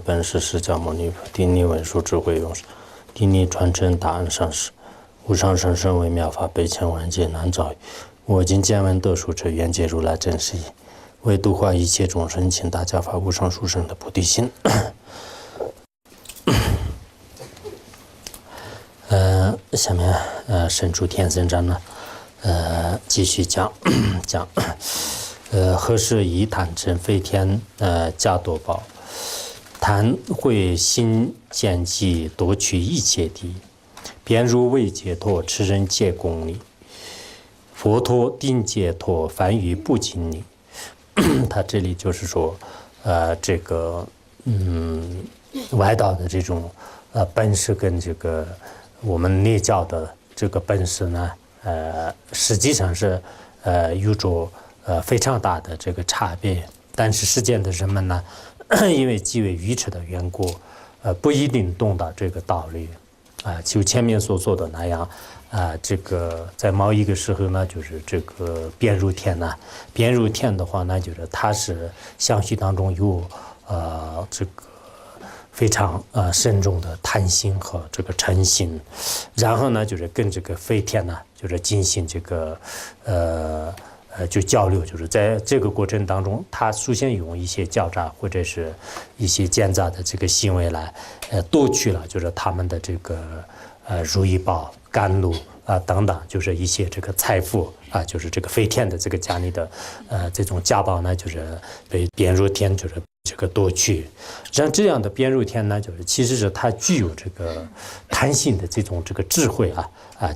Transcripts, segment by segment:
本师释迦牟尼佛，顶礼文殊智慧勇士，顶礼传承大安上师，无上甚深微妙法，百千万劫难遭遇。我今见闻得说者，愿解如来真实义。为度化一切众生，请大家发无上殊胜的菩提心。下面神助天僧章呢，继续讲何时以坦真飞天加多宝，谈会心见机，夺取一切地，便如未解脱，持人皆公理。佛陀定解脱，凡于不尽理。他这里就是说，这个外道的这种本事跟这个我们内教的这个本事呢，实际上是有着非常大的这个差别。但是世间的人们呢，因为极为愚痴的缘故，不一定懂得这个道理就前面所说的那样。这个在某一个时候呢，就是这个遍入天呢，遍入天的话呢，就是它是相续当中有这个非常慎重的贪心和这个嗔心，然后呢，就是跟这个飞天呢，就是进行这个就交流，就是在这个过程当中，他首先用一些狡诈或者是一些奸诈的这个行为来夺取了，就是他们的这个如意宝、甘露等等，就是一些这个财富就是这个飞天的这个家里的这种家宝呢，就是被遍入天就是这个夺取。像这样的遍入天呢，就是其实是他具有这个贪心的这种这个智慧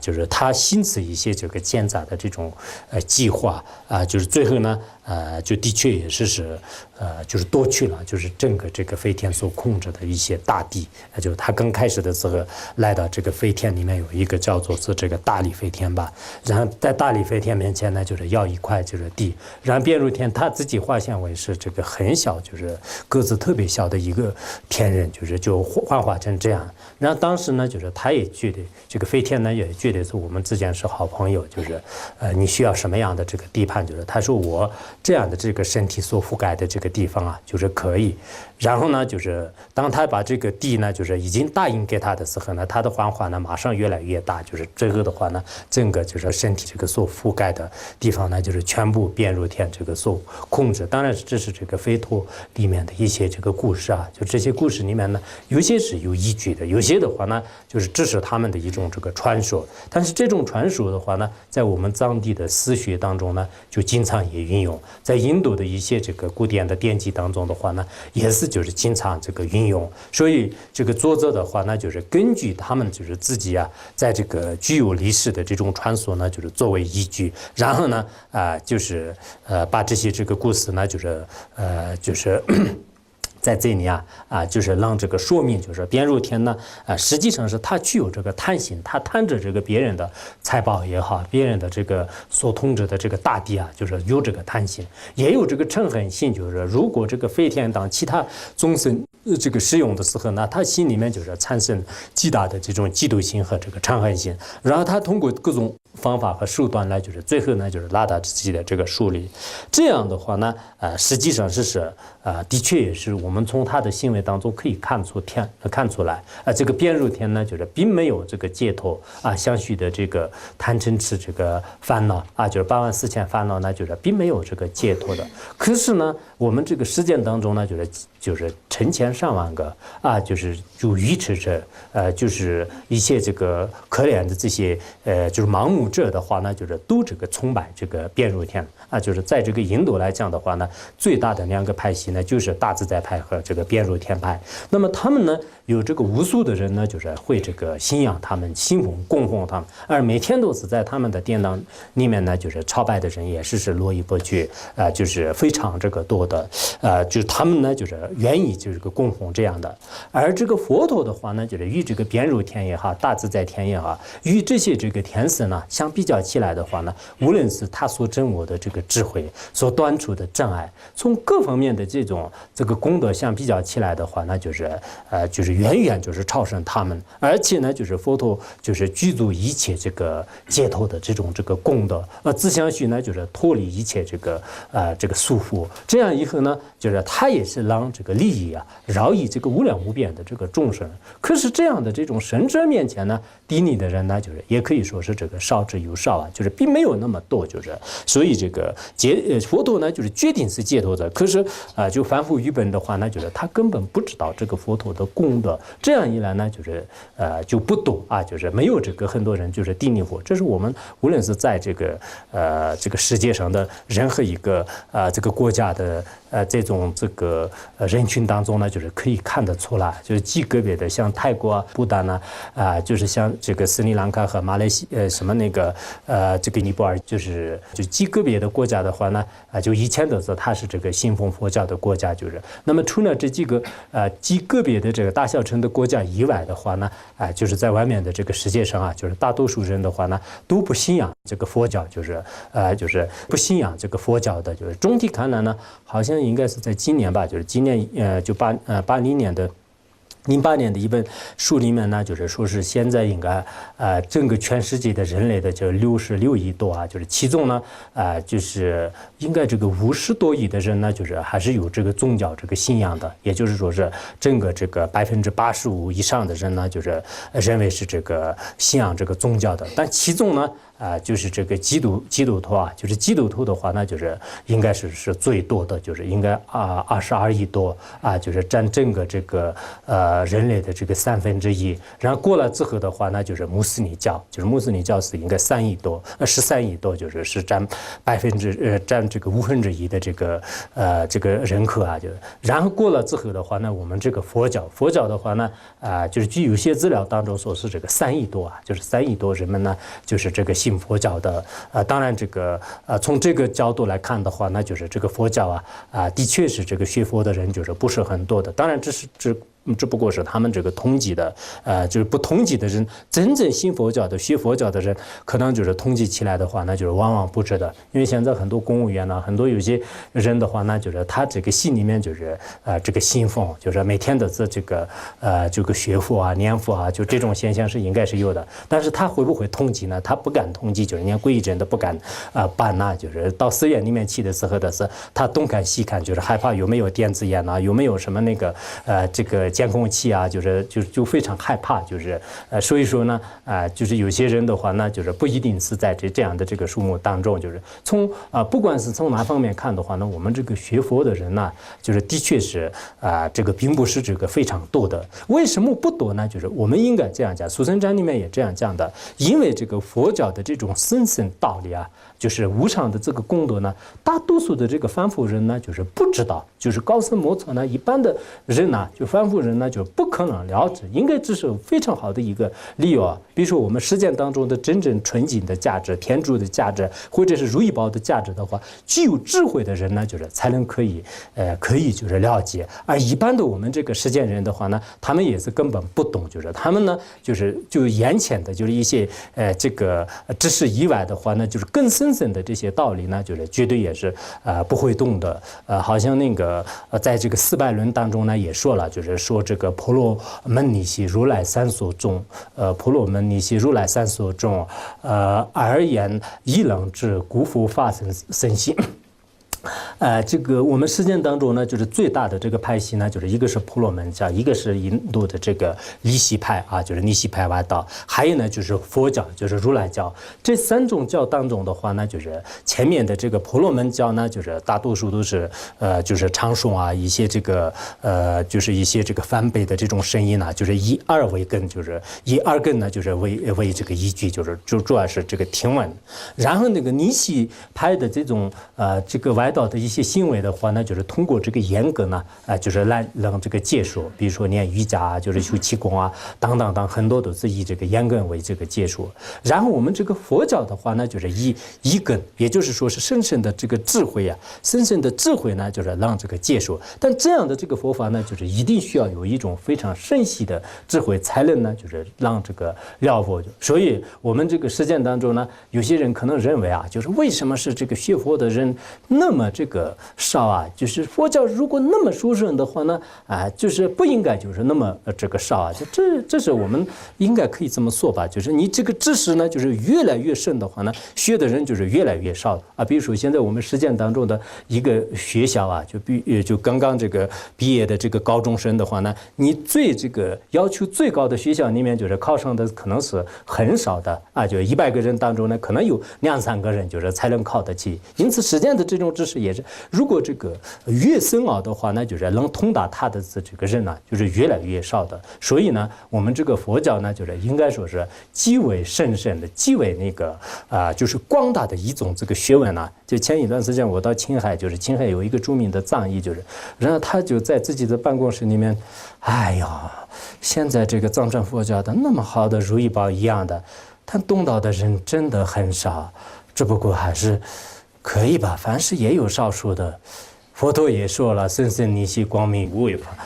就是他心思一些这个奸诈的这种计划就是最后呢就的确也是就是夺取了就是整个这个飞天所控制的一些大地。就是他刚开始的时候来到这个飞天里面有一个叫做是这个大力飞天吧，然后在大力飞天面前呢，就是要一块就是地，然后遍入天他自己化现为是这个很小，就是个子特别小的一个天人，就幻化成这样。然后当时呢，就是他也觉得这个飞天呢也觉得是我们之间是好朋友，就是你需要什么样的这个地盘，就是他说我这样的这个身体所覆盖的这个地方就是可以。然后呢，就是当他把这个地呢，就是已经答应给他的时候呢，他的幻化呢马上越来越大，就是最后的话呢，整个就是身体这个所覆盖的地方呢，就是全部遍入天这个所控制。当然这是这个飞陀里面的一些这个故事就这些故事里面呢，有些是有依据的，有些的话呢，就是这是他们的一种这个传说。但是这种传说的话呢，在我们藏地的私学当中呢，就经常也运用，在印度的一些这个古典的典籍当中的话呢，也是就是经常这个运用。所以这个作者的话呢，就是根据他们就是自己在这个具有历史的这种传说呢，就是作为依据，然后呢就是把这些这个故事呢，就是在这里就是让这个说明，就是遍入天呢实际上是他具有这个贪心，他贪着这个别人的财宝也好，别人的这个所统治的这个大地就是有这个贪心，也有这个嗔恨心，就是如果这个飞天当其他众生这个使用的时候呢，他心里面就是产生极大的这种嫉妒心和这个嗔恨心，然后他通过各种方法和手段来，就是最后呢，就是拉达自己的这个树立。这样的话呢，实际上是的确也是我们从他的行为当中可以看出来，这个遍入天呢，就是并没有这个解脱相续的这个贪嗔痴这个烦恼就是84000烦恼呢，就是并没有这个解脱的。可是呢，我们这个实践当中呢，就是成千上万个就是愚痴者，就是一些这个可怜的这些就是盲目者的话呢，就是都这个崇拜这个遍入天就是在这个印度来讲的话呢，最大的两个派系呢，就是大自在派和这个遍入天派。那么他们呢，有这个无数的人呢，就是会这个信仰他们，供奉他们，而每天都是在他们的殿堂里面呢，就是朝拜的人也是络绎不绝就是非常这个多的就是他们呢，就是愿意就是个供奉这样的。而这个佛陀的话呢，就是与这个遍入天也好，大自在天也好，与这些这个天神呢相比较起来的话呢，无论是他所掌握的这个智慧，所端出的障碍，从各方面的这个功德相比较起来的话，那就是远远就是超胜他们，而且呢，就是佛陀就是具足一切这个解脱的这个功德，自相续呢就是脱离一切这个束缚，这样以后呢，就是他也是让这个利益啊饶益这个无量无边的这个众生。可是这样的这种神者面前呢，低你的人呢，就是也可以说是这个少之又少啊，就是并没有那么多，就是所以这个佛陀呢，就是决定是解脱者，可是就凡夫愚笨的话呢，就是他根本不知道这个佛陀的功德，这样一来呢，就是就不懂啊，就是没有这个很多人就是低你佛，这是我们无论是在这个世界上的任何一个这个国家的这种人群当中呢，就是可以看得出来，就是极个别的像泰国啊、不丹呢就是像这个斯里兰卡和马来西亚什么这个尼泊尔，就极个别的国家的话呢，就以前的时候它是这个信奉佛教的国家，就是那么除了这几个极个别的这个大小乘的国家以外的话呢，就是在外面的这个世界上啊，就是大多数人的话呢都不信仰这个佛教，就是不信仰这个佛教的，就是总体看来呢，好像应该是在今年吧，就是今年就80年的。08年的一本书里面呢，就是说是现在应该整个全世界的人类的就66亿多啊，就是其中呢就是应该这个50多亿的人呢，就是还是有这个宗教这个信仰的，也就是说是整个这个85%以上的人呢，就是认为是这个信仰这个宗教的，但其中呢。就是这个基督徒啊，就是基督徒的话呢，就是应该是最多的，就是应该22亿多啊，就是占整个这个人类的这个1/3。然后过了之后的话呢，就是穆斯林教，就是穆斯林教是应该3亿多，13亿多，就是占这个1/5的这个人口啊，就是然后过了之后的话呢，我们这个佛教的话呢，就是据有些资料当中说是这个3亿多啊，就是3亿多人们呢，就是这个信佛教的当然这个从这个角度来看的话，那就是这个佛教的确是这个学佛的人就是不是很多的，当然只不过是他们这个统计的，就是不统计的人，真正信佛教的、学佛教的人，可能就是统计起来的话，那就是往往不止的。因为现在很多公务员呢，很多有些人的话，那就是他这个心里面就是这个信奉，就是每天的这个学佛啊、念佛啊，就这种现象是应该是有的。但是他会不会统计呢？他不敢统计，就是连皈依真的不敢办呐，就是到寺院里面去的时候的是，他东看西看，就是害怕有没有电子烟啊，有没有什么这个监控器啊，就非常害怕，所以说呢，就是有些人的话呢，就是不一定是在这样的这个数目当中，就是从不管是从哪方面看的话呢，我们这个学佛的人呢，就是的确是这个并不是这个非常多的。为什么不多呢？就是我们应该这样讲，《苏僧传》里面也这样讲的，因为这个佛教的这种深层道理啊。就是无上的这个功德呢，大多数的这个凡夫人呢，就是不知道，就是高深莫测呢，一般的人呢，就凡夫人呢，就不可能了解。应该这是非常好的一个理由啊。比如说我们实践当中的真正纯净的价值、天主的价值，或者是如意宝的价值的话，具有智慧的人呢，就是才能可以就是了解。而一般的我们这个实践人的话呢，他们也是根本不懂，就是他们呢，就眼前的就是一些这个知识以外的话呢，就是更深层的这些道理呢，就是绝对也是不会动的。好像在这个四百论当中呢也说了，就是说这个婆罗门尼悉如来三所中，婆罗门尼悉如来三所中，而言一能知故复发生心。这个我们实践当中呢，就是最大的这个派系呢，就是一个是婆罗门教，一个是印度的这个尼西派啊，就是尼西派外道，还有呢就是佛教，就是如来教。这三种教当中的话呢，就是前面的这个婆罗门教呢，就是大多数都是就是唱诵啊，一些这个就是一些这个梵呗的这种声音呢，就是以二为根，就是以二根呢就是为这个依据，就主要是这个听闻。然后那个尼西派的这种这个外道的一一些行为的话呢，就是通过这个严格呢，就是来让这个戒说，比如说练瑜伽啊，就是修气功啊，等等等，很多都是以这个严格为这个戒说。然后我们这个佛教的话呢，就是以一根，也就是说是深深的这个智慧啊，深深的智慧呢，就是让这个戒说。但这样的这个佛法呢，就是一定需要有一种非常深细的智慧，才能呢，就是让这个了佛。所以我们这个实践当中呢，有些人可能认为啊，就是为什么是这个学佛的人那么这个少啊？就是佛教如果那么殊胜的话呢，就是不应该就是那么这个少啊。这是我们应该可以这么说吧？就是你这个知识呢，就是越来越深的话呢，学的人就是越来越少啊。比如说现在我们实践当中的一个学校啊，就刚刚这个毕业的这个高中生的话呢，你这个要求最高的学校里面，就是考上的可能是很少的啊，就100个人当中呢，可能有2、3个人就是才能考得起。因此，实践的这种知识也是，如果这个越深奥的话，那就是能通达他的这个人呢，就是越来越少的。所以呢，我们这个佛教呢，就是应该说是极为神圣的、极为那个就是广大的一种这个学问啊。就前一段时间我到青海，就是青海有一个著名的藏医，就是然后他就在自己的办公室里面，哎呀，现在这个藏传佛教的那么好的如意宝一样的，但懂到的人真的很少，只不过还是可以吧，凡事也有少数的。佛陀也说了，生生离息，光明无为法，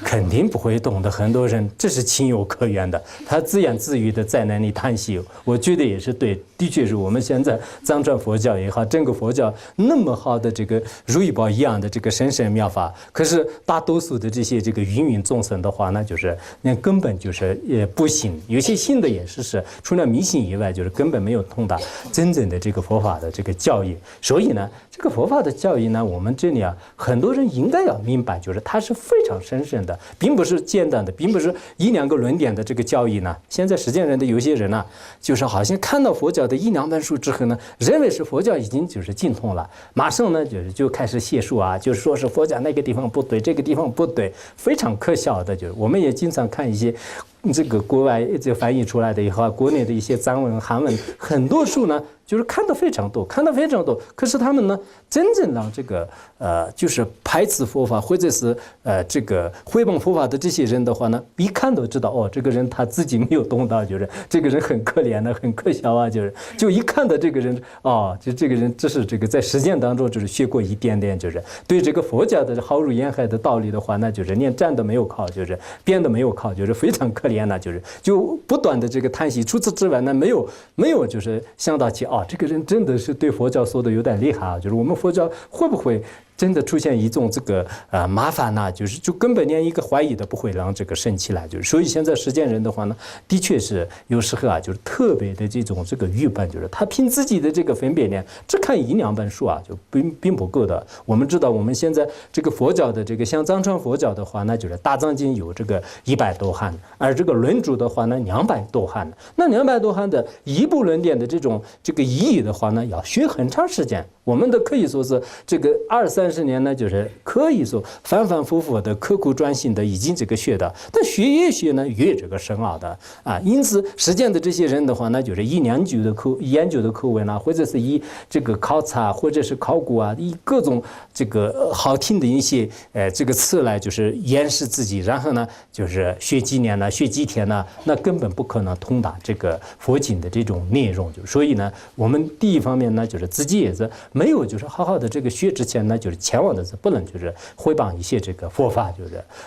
肯定不会懂的。很多人这是情有可原的，他自言自语的在那里叹息，我觉得也是对。的确是我们现在藏传佛教也好，整个佛教那么好的这个如意宝一样的这个神圣妙法，可是大多数的这些这个芸芸众生的话呢，就是那根本就是也不信，有些信的也是除了迷信以外，就是根本没有通达真正的这个佛法的这个教义。所以呢，这个佛法的教义呢，我们这里啊，很多人应该要明白，就是它是非常神圣的，并不是简单的，并不是1、2个论点的这个教义呢。现在实践人的有些人呢，就是好像看到佛教的1、2本书之后呢，认为是佛教已经就是精通了，马上呢就开始写书啊，就是说是佛教那个地方不对，这个地方不对，非常可笑的。就是我们也经常看一些这个国外这翻译出来的以后，国内的一些藏文、韩文，很多书呢，就是看得非常多，可是他们呢，真正让这个就是排斥佛法或者是这个毁谤佛法的这些人的话呢，一看都知道哦，这个人他自己没有懂到，就是这个人很可怜的，很可笑啊，就一看到这个人哦，就这个人这是这个在实践当中就是学过一点点，就是对这个佛教的浩如烟海的道理的话，那就是连站都没有靠，就是边都没有靠，就是非常可怜呢，就不断的这个叹息。除此之外呢，没有就是想到起这个人真的是对佛教说的有点厉害啊，就是我们佛教会不会真的出现一种这个麻烦呢？就根本连一个怀疑都不会让这个生起来，所以现在实践人的话呢，的确是有时候啊，就是特别的这种这个愚笨，就是他凭自己的这个分辨力，只看1、2本书啊，就并不够的。我们知道我们现在这个佛教的这个像藏传佛教的话，那就是大藏经有这个100多汉，而这个论著的话呢200多汉，那200多汉的一部论点的这个意义的话呢，要学很长时间。我们的可以说是这个20-30年呢，就是可以说反反复复的刻苦专心的已经这个学的，但学越学呢越这个深奥的啊。因此实践的这些人的话呢，就是以研究的口吻啊，或者是以这个考察或者是考古啊，以各种这个好听的一些这个词来就是掩饰自己，然后呢就是学几年呢，学几天呢，那根本不可能通达这个佛经的这种内容。所以呢，我们第一方面呢，就是自己也是没有就是好好的这个学之前呢，就是千万的是不能就是毁谤一些这个佛法，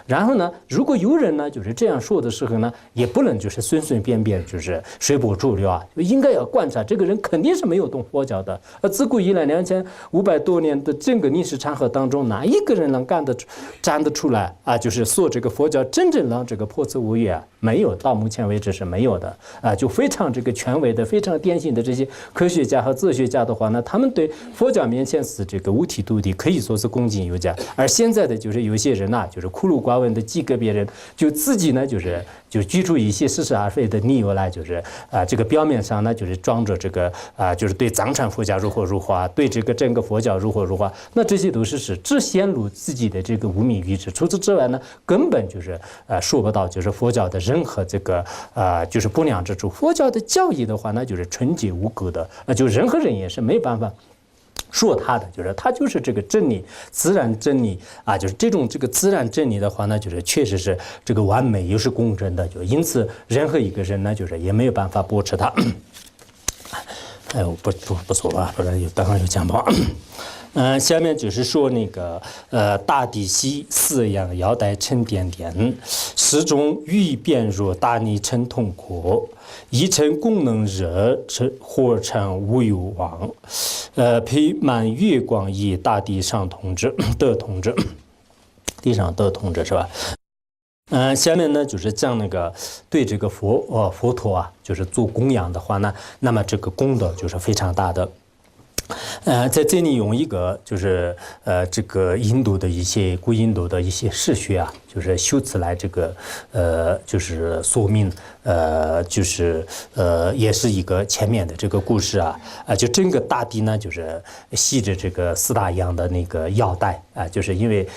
然后呢，如果有人呢就是这样说的时候呢，也不能就是随随便便就是随波逐流啊，应该要观察这个人肯定是没有懂佛教的。自古以来2500多年的整个历史长河当中，哪一个人能站得出来啊？就是说这个佛教真正让这个破次无业啊，没有，到目前为止是没有的啊。就非常这个权威的、非常典型的这些科学家和哲学家的话呢，他们对佛教面前是这个五体投地，可以说是恭敬有加。而现在的就是有些人呐，就是孤陋寡闻的几个别人，就自己呢就举出一些似是而非的理由来，就是这个表面上呢就是装着这个就是对藏传佛教如何如何，对这个整个佛教如何如何，那这些都是只显露自己的这个无名愚痴。除此之外呢，根本就是说不到就是佛教的任何这个就是不良之处。佛教的教义的话呢，就是纯洁无垢的，就任何人也是没办法说他的就是他就是这个真理，自然真理啊，就是这种这个自然真理的话呢，就是确实是这个完美又是公正的，就因此任何一个人呢，就是也没有办法驳斥他。哎，我不说了，不然等会有讲吧。下面就是说那个大地系四样腰带沉甸甸，始终欲变弱，大逆成痛苦，一成功能热，火成无有望，陪满月光以大地上统治的统治，地上的统治是吧？下面呢就是讲那个对这个佛陀啊，就是做供养的话呢，那么这个功德就是非常大的。在这里用一个就是这个印度的一些古印度的一些史学啊，就是修辞来这个就是说明就是也是一个前面的这个故事啊就整个大地呢就是系着这个四大洋的那个腰带啊，就是因为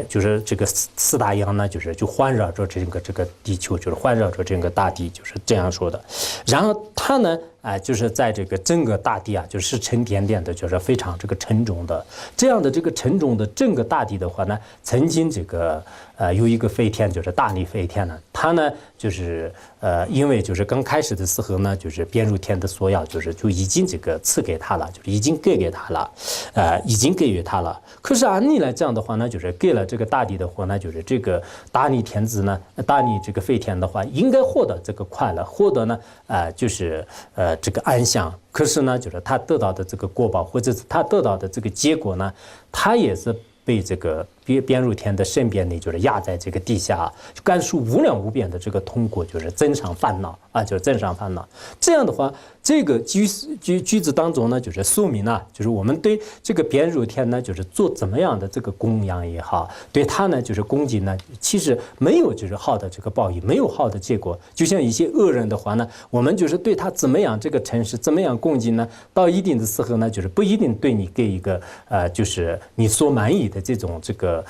就是这个四大洋呢就是就环绕着这个地球，就是环绕着这个大地，就是这样说的。然后它呢就是在这个整个大地啊，就是沉甸甸的，就是非常这个沉重的。这样的这个沉重的整个大地的话呢，曾经这个有一个飞天，就是大力飞天呢，他呢就是因为就是刚开始的时候呢，就是边如天的所要，就已经这个赐给他了，就是已经给他了，已经给予他了。可是按理来讲的话呢，就是给了这个大地的话呢，就是这个大力天子呢，大力这个飞天的话，应该获得这个快乐，获得呢就是这个安详。可是呢，就是他得到的这个果报，或者是他得到的这个结果呢，他也是被这个边如天的身边呢，就是压在这个地下，就感受无量无边的这个痛苦，就是增上烦恼啊，就是增上烦恼。这样的话，这个句子当中呢，就是说明啊，就是我们对这个边如天呢，就是做怎么样的这个供养也好，对他呢就是恭敬呢，其实没有就是好的这个报应，没有好的结果。就像一些恶人的话呢，我们就是对他怎么样这个诚实，怎么样恭敬呢，到一定的时候呢，就是不一定对你给一个就是你所满意的这种这个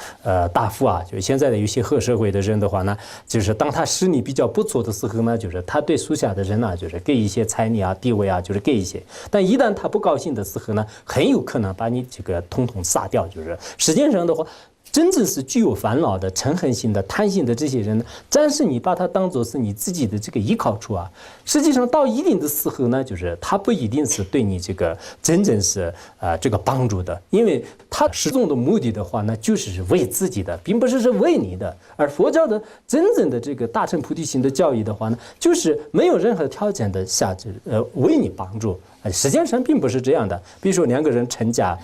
答复啊。就是现在的有些黑社会的人的话呢，就是当他实力比较不错的时候呢，就是他对属下的人呢，就是给一些彩礼啊、地位啊，就是给一些。但一旦他不高兴的时候呢，很有可能把你这个统统杀掉。就是实际上的话，真正是具有烦恼的、嗔恨心的、贪心的这些人呢，暂时你把他当作是你自己的这个依靠处啊，实际上到一定的时候呢，就是他不一定是对你这个真正是这个帮助的，因为他始终的目的的话呢，就是为自己的，并不是为你的。而佛教的真正的这个大乘菩提心的教义的话呢，就是没有任何条件的下为你帮助。实际上并不是这样的。比如说两个人成家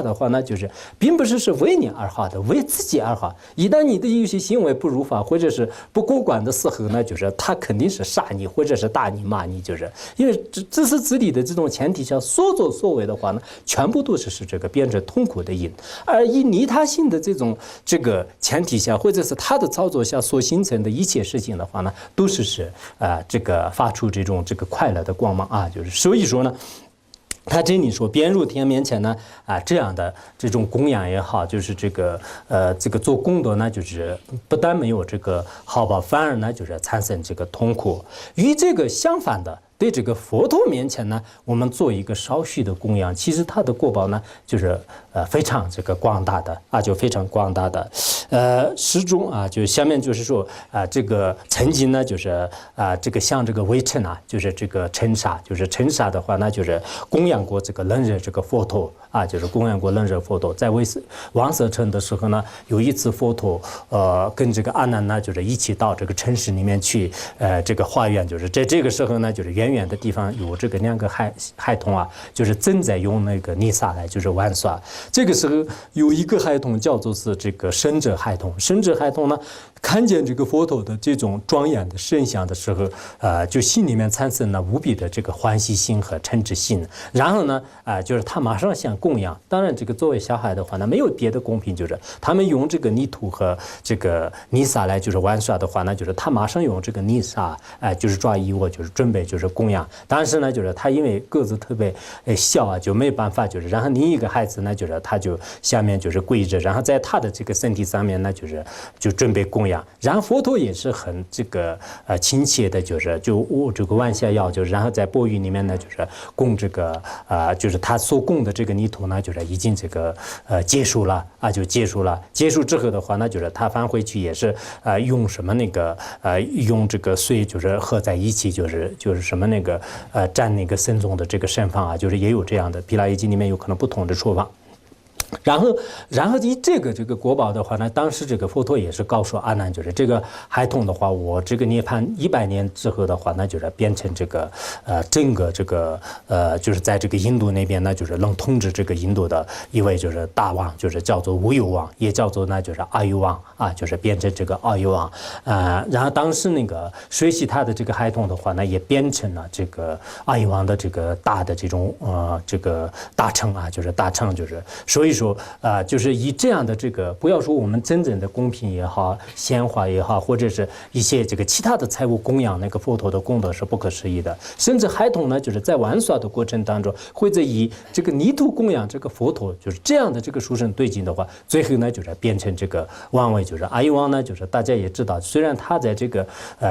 的话呢，就是并不是为你而好的，为自己而好。一旦你的有些行为不如法，或者是不过关的时候呢，就是他肯定是杀你，或者是打你、骂你，就是因为自私自利的这种前提下，所作所为的话呢，全部都是这个变成痛苦的因。而以利他性的这个前提下，或者是他的操作下所形成的一切事情的话呢，都是这个发出这种这个快乐的光芒啊，就是所以说呢。他这里说边如天面前呢这样的这种供养也好，就是这个做功德呢，就是不但没有这个好报，反而呢就是产生这个痛苦。与这个相反的，对这个佛陀面前呢，我们做一个稍许的供养，其实它的果报呢，就是非常这个广大的啊，就非常广大的。始终啊，就下面就是说这个曾经呢，就是这个像这个微尘啊，就是这个尘沙，就是尘沙的话呢，就是供养过这个冷热这个佛陀啊，就是供养过冷热佛陀。在王舍城的时候呢，有一次佛陀跟这个阿难呢，就是一起到这个城市里面去这个化缘，就是在这个时候呢，就是远远的地方有这个两个孩童啊，就是正在用那个泥沙来就是玩耍。这个时候有一个孩童叫做是这个生者孩童，生者孩童呢看见这个佛陀的这种庄严的圣像的时候，就心里面产生了无比的这个欢喜心和嗔痴心。然后呢，就是他马上想供养。当然，这个作为小孩的话呢，没有别的公平，就是他们用这个泥土和这个泥沙来就是玩耍的话呢，就是他马上用这个泥沙，就是抓一窝，就是准备就是供养。但是呢，就是他因为个子特别小啊，就没办法，就是然后另一个孩子呢，就是他就下面就是跪着，然后在他的这个身体上面呢，就准备供养。供养。然后佛陀也是很这个亲切的，就是这个万下药，就是然后在钵盂里面呢，就是供这个就是他所供的这个泥土呢，就是已经这个结束了啊，就结束了。结束之后的话呢，就是他翻回去也是用什么那个用这个水就是合在一起，就是什么那个占那个僧众的这个身份啊，就是也有这样的。毗拉耶经里面有可能不同的说法。然后以这个国宝的话呢，当时这个佛陀也是告诉阿难，就是这个孩童的话，我这个涅槃100年之后的话，那就是变成这个整个这个就是在这个印度那边呢，就是能统治这个印度的一位就是大王，就是叫做无忧王，也叫做呢就是阿育王啊，就是变成这个阿育王然后当时那个学习他的这个孩童的话呢，也变成了这个阿育王的这个大的这种这个大臣啊，就是大臣，就是所以说就是以这样的这个，不要说我们真正的贡品也好，鲜花也好，或者是一些这个其他的财物供养那个佛陀的功德是不可思议的。甚至孩童呢，就是在玩耍的过程当中，或者以这个泥土供养这个佛陀，就是这样的这个殊胜对境的话，最后呢就是变成这个王位，就是阿育王呢，就是大家也知道，虽然他在这个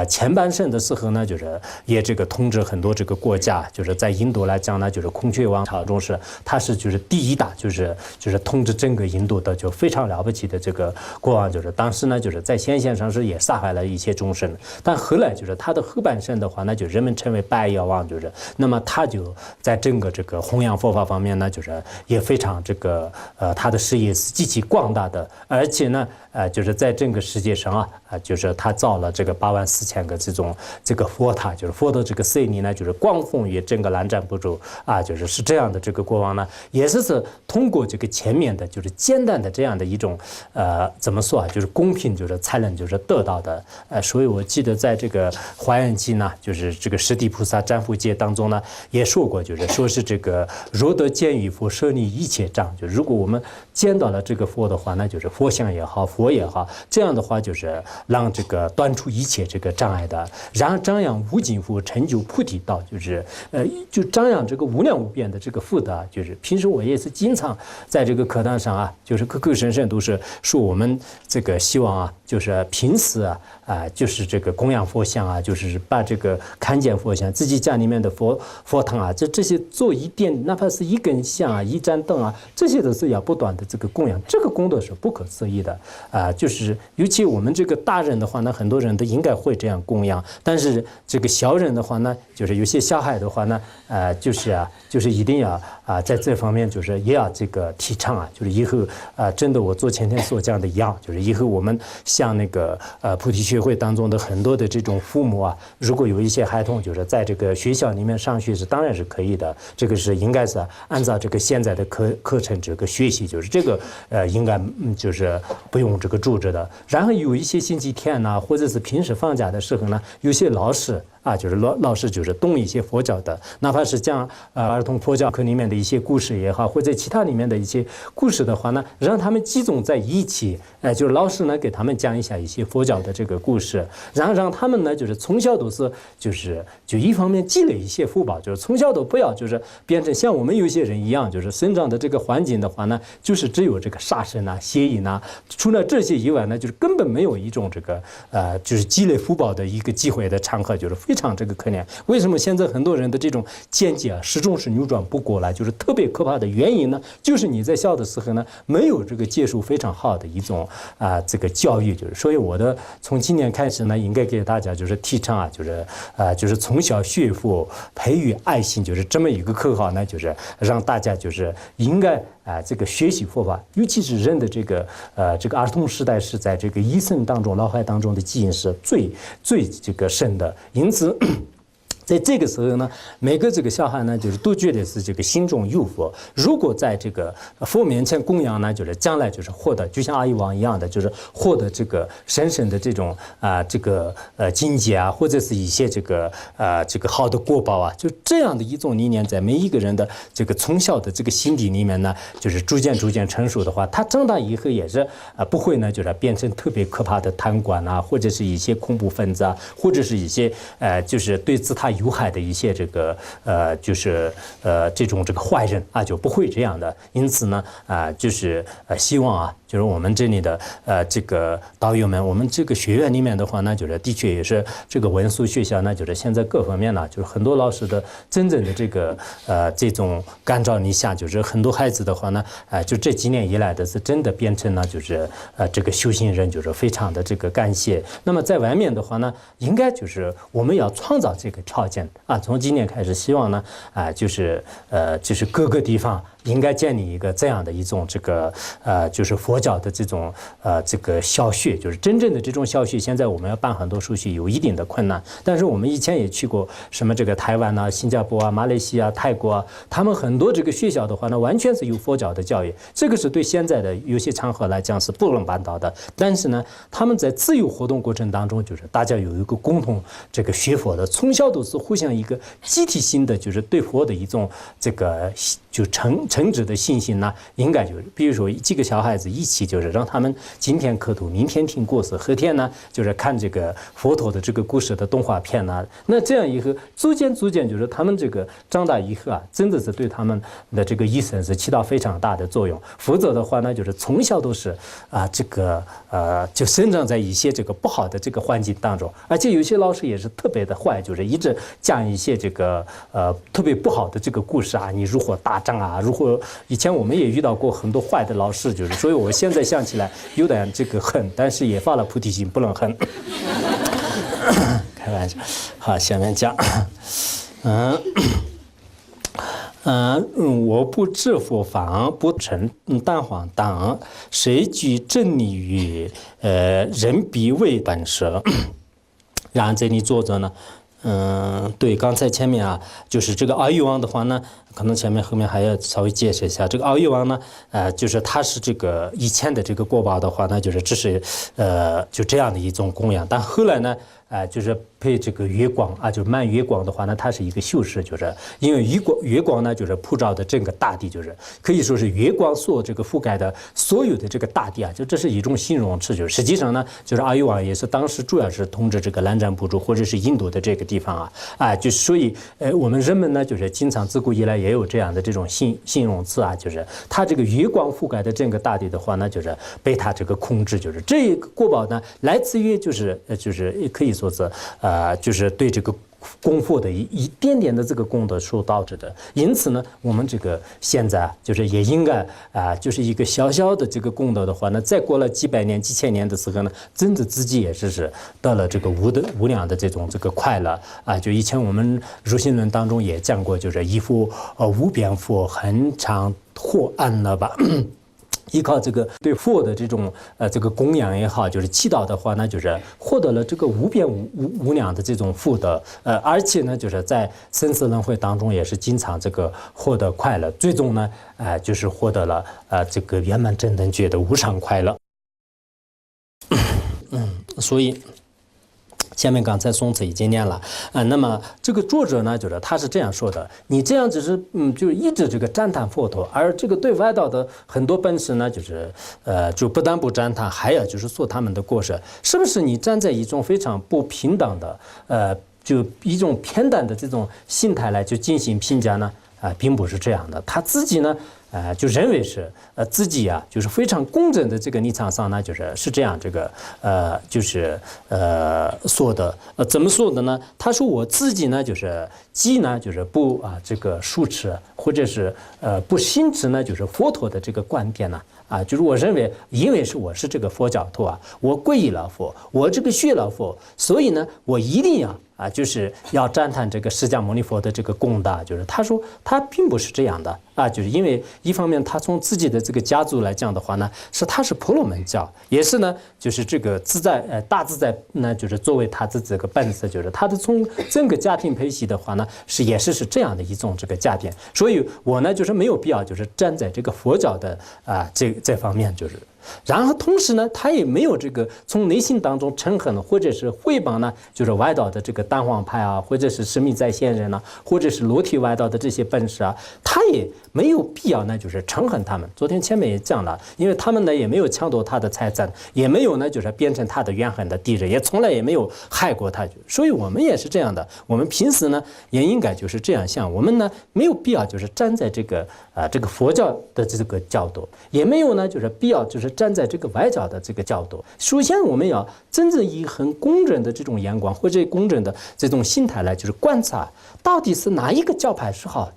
前半生的时候呢，就是也这个统治很多这个国家，就是在印度来讲呢，就是孔雀王朝中他是就是第一大，就是统治整个印度的就非常了不起的这个国王，就是当时呢就是在先线上是也杀害了一些众生，但后来就是他的后半生的话，那就人们称为白药王，就是那么他就在整个这个弘扬佛法方面呢，就是也非常这个他的事业是极其广大的，而且呢就是在整个世界上就是他造了这个84000个这个佛塔，就是佛的这个舍利呢，就是光奉于整个南瞻部洲就是这样的这个国王呢，也是通过这个前面的就是简单的这样的一种怎么说就是公平，就是才能就是得到的所以我记得在这个华严经呢，就是这个释地菩萨占卜戒当中呢也说过，就是说是这个若得见于佛，舍利一切障，就如果我们见到了这个佛的话，那就是佛像也好，佛也好，这样的话就是让这个断除一切这个障碍的，然后张扬无尽福，成就菩提道，就是就张扬这个无量无边的这个福德，就是平时我也是经常在这个课堂上就是口口声声都是说我们这个希望就是平时就是这个供养佛像就是把这个看见佛像，自己家里面的佛堂这些做一点，哪怕是一根香一盏灯这些都是要不断的这个供养，这个功德是不可思议的就是尤其我们这个大人的话呢，很多人都应该会这样供养，但是这个小人的话呢，就是有些小孩的话呢就是一定要在这方面就是也要这个提倡就是以后真的我做前天所讲的一样，就是以后我们像那个菩提学会当中的很多的这种父母如果有一些孩童就是在这个学校里面上学是当然是可以的，这个是应该是按照这个现在的课程这个学习，就是这个应该就是不用这个住着的。然后有一些星期天或者是平时放假的时候呢，有些老师就是老师就是懂一些佛教的，哪怕是讲儿童佛教课里面的一些故事也好，或者其他里面的一些故事的话呢，让他们集中在一起，就是老师呢给他们讲一下一些佛教的这个故事，然后让他们呢就是从小都是就一方面积累一些福报，就是从小都不要就是变成像我们有些人一样，就是生长的这个环境的话呢，就是只有这个杀生邪淫除了这些以外呢，就是根本没有一种这个就是积累福报的一个机会的场合，就是非常这个可怜。为什么现在很多人的这种见解始终是扭转不过来，就是特别可怕的原因呢，就是你在小的时候呢没有这个接受非常好的一种这个教育，就是所以我的从今年开始呢，应该给大家就是提倡就是从小学佛培育爱心，就是这么一个口号呢，就是让大家就是应该这个学习佛法，尤其是人的这个儿童时代是在这个一生当中脑海当中的记忆是最这个深的，因此在这个时候呢，每个这个小孩呢，就是都觉得是这个心中有佛。如果在这个佛面前供养呢，就是将来就是获得，就像阿育王一样的，就是获得这个神圣的这种这个境界或者是一些这个好的果报就这样的一种理念，在每一个人的这个从小的这个心底里面呢，就是逐渐成熟的话，他长大以后也是不会呢，就是变成特别可怕的贪官或者是一些恐怖分子或者是一些就是对自他有害的一些这个就是这种这个坏人啊，就不会这样的。因此呢就是希望啊，就是我们这里的这个导友们，我们这个学院里面的话呢，就是的确也是这个文素学校呢，就是现在各方面呢，就是很多老师的真正的这个这种感召力下，就是很多孩子的话呢，就这几年以来的是真的变成了就是这个修行人，就是非常的这个感谢。那么在外面的话呢，应该就是我们要创造这个条件啊，从今年开始，希望呢就是各个地方应该建立一个这样的一种这个就是佛教的这种这个校学，就是真正的这种校学。现在我们要办很多手续有一定的困难，但是我们以前也去过什么这个台湾啊、新加坡啊、马来西亚、泰国啊，他们很多这个学校的话呢，完全是有佛教的教育，这个是对现在的有些场合来讲是不能办到的。但是呢，他们在自由活动过程当中，就是大家有一个共同这个学佛的，从小都是互相一个集体性的，就是对佛的一种这个就诚挚的信心呢，应该就是比如说几个小孩子一起，就是让他们今天磕头，明天听故事，后天呢就是看这个佛陀的这个故事的动画片呢。那这样以后逐渐就是他们这个长大以后啊，真的是对他们的这个一生是起到非常大的作用。否则的话呢，就是从小都是这个就生长在一些这个不好的这个环境当中，而且有些老师也是特别的坏，就是一直讲一些这个特别不好的这个故事啊，你如何打仗啊，如何以前我们也遇到过很多坏的老师，就是所以我现在想起来有点这个恨，但是也发了菩提心，不能恨。开玩笑。好，下面讲，我不知佛法，不成蛋黄当，谁具真理于人必为本舍。然后这里作者呢，对，刚才前面啊，就是这个阿育王的话呢，可能前面后面还要稍微解释一下。这个阿育王呢，就是他是这个以前的这个国宝的话呢，就是只是就这样的一种供养，但后来呢，就是配这个月光啊，就是满月光的话呢，它是一个修饰，就是因为月光呢，就是普照的整个大地，就是可以说是月光所这个覆盖的所有的这个大地啊，就这是一种形容词。就是实际上呢，就是阿育王也是当时主要是统治这个兰占部族或者是印度的这个地方啊，就所以我们人们呢，就是经常自古以来也有这样的这种形容词啊，就是它这个月光覆盖的整个大地的话呢，就是被它这个控制，就是这个国宝呢，来自于就是可以说是就是对这个功夫的一点点的这个功德所导致的。因此呢，我们这个现在就是也应该就是一个小小的这个功德的话呢，再过了几百年、几千年的时候呢，真的自己也是得了这个无量的这种这个快乐啊。就以前我们入心论当中也讲过，就是一佛无边佛，恒常获安乐吧。依靠这个对佛的这种这个供养也好，就是祈祷的话呢，就是获得了这个无边无量的这种福德，而且呢，就是在生死轮回当中也是经常这个获得快乐，最终呢，就是获得了这个圆满真等觉的无上快乐。所以。前面刚才宋词已经念了那么这个作者呢，就是他是这样说的：你这样只是就是一直这个赞叹佛陀，而这个对外道的很多本事呢，就是就不但不赞叹，还要就是说他们的过失，是不是你站在一种非常不平等的就一种偏袒的这种心态来就进行评价呢？并不是这样的，他自己呢。就认为是自己啊，就是非常公正的这个立场上呢，是这样这个就是说的怎么说的呢？他说我自己呢，就是既呢就是不这个疏持，或者是不信持呢，就是佛陀的这个观点呢。就是我认为，因为我是这个佛教徒我皈依了佛，我这个学了佛，所以呢，我一定要就是要赞叹这个释迦牟尼佛的这个功德。就是他说他并不是这样的就是因为一方面他从自己的这个家族来讲的话呢，他是婆罗门教，也是呢就是这个自在大自在呢，就是作为他的这个本色，就是他的从整个家庭配系的话呢，也是这样的一种这个家庭，所以我呢就是没有必要就是站在这个佛教的这方面，就是然后同时呢，他也没有这个从内心当中诚恳或者是诽谤呢，就是外道的这个单簧派啊，或者是神秘在线人啊，或者是裸体外道的这些本事啊，他也没有必要呢，就是诚恳他们。昨天前面也讲了，因为他们呢也没有抢夺他的财产，也没有呢就是变成他的怨恨的敌人，也从来也没有害过他。所以我们也是这样的，我们平时呢也应该就是这样想，我们呢没有必要就是站在这个佛教的这个角度，也没有呢就是必要就是站在这个外教的这个角度。首先我们要真正以很公正的这种眼光或者公正的这种心态来就是观察，到底是哪一个教派是好。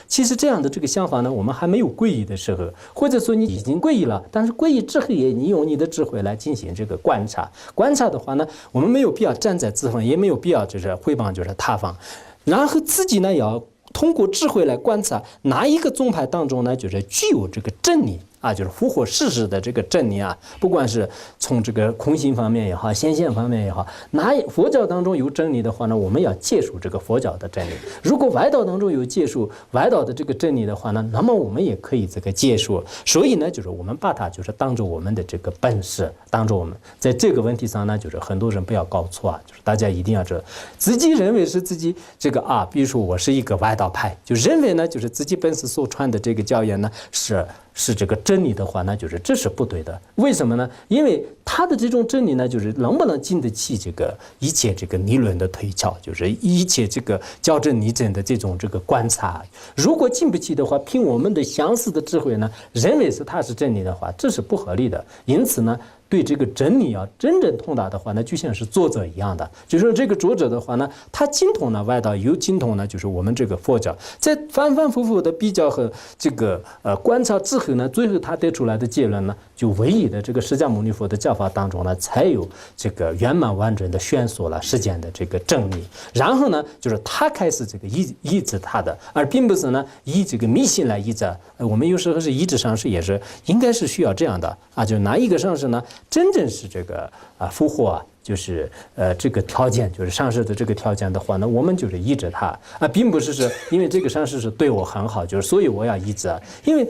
其实这样的这个想法呢，我们还没有皈依的时候，或者说你已经皈依了，但是皈依之后也你用你的智慧来进行这个观察。观察的话呢，我们没有必要站在自方，也没有必要就是诽谤就是他方，然后自己呢要通过智慧来观察哪一个宗派当中呢，就是具有这个真理。就是符合事实的这个真理啊，不管是从这个空性方面也好，显现方面也好，佛教当中有真理的话呢，我们要接受这个佛教的真理；如果外道当中有接受外道的这个真理的话呢，那么我们也可以这个接受。所以呢，就是我们把它就是当做我们的这个本事，当做我们在这个问题上呢，就是很多人不要搞错啊，就是大家一定要知道，自己认为是自己这个比如说我是一个外道派，就认为呢，就是自己本身所传的这个教言呢是这个真理的话呢，就是这是不对的。为什么呢？因为他的这种真理呢，就是能不能经得起这个一切这个理论的推敲，就是一切这个校正拟真的这种这个观察。如果经不起的话，凭我们的相似的智慧呢，认为是它是真理的话，这是不合理的。因此呢，对这个真理要真正通达的话呢，就像是作者一样的，就是这个作者的话呢，他精通呢外道，有精通呢就是我们这个佛教，在反反复复的比较和这个观察之后呢，最后他得出来的结论呢，就唯一的这个释迦牟尼佛的教法当中呢，才有这个圆满完整的宣说了世间的这个真理。然后呢，就是他开始这个抑制他的，而并不是呢以这个迷信来抑制。我们有时候是抑制上师，也是应该是需要这样的就哪一个上师呢？真正是这个符合就是这个条件，就是上师的这个条件的话呢，我们就是依着他并不是因为这个上师是对我很好，就是所以我要依着因为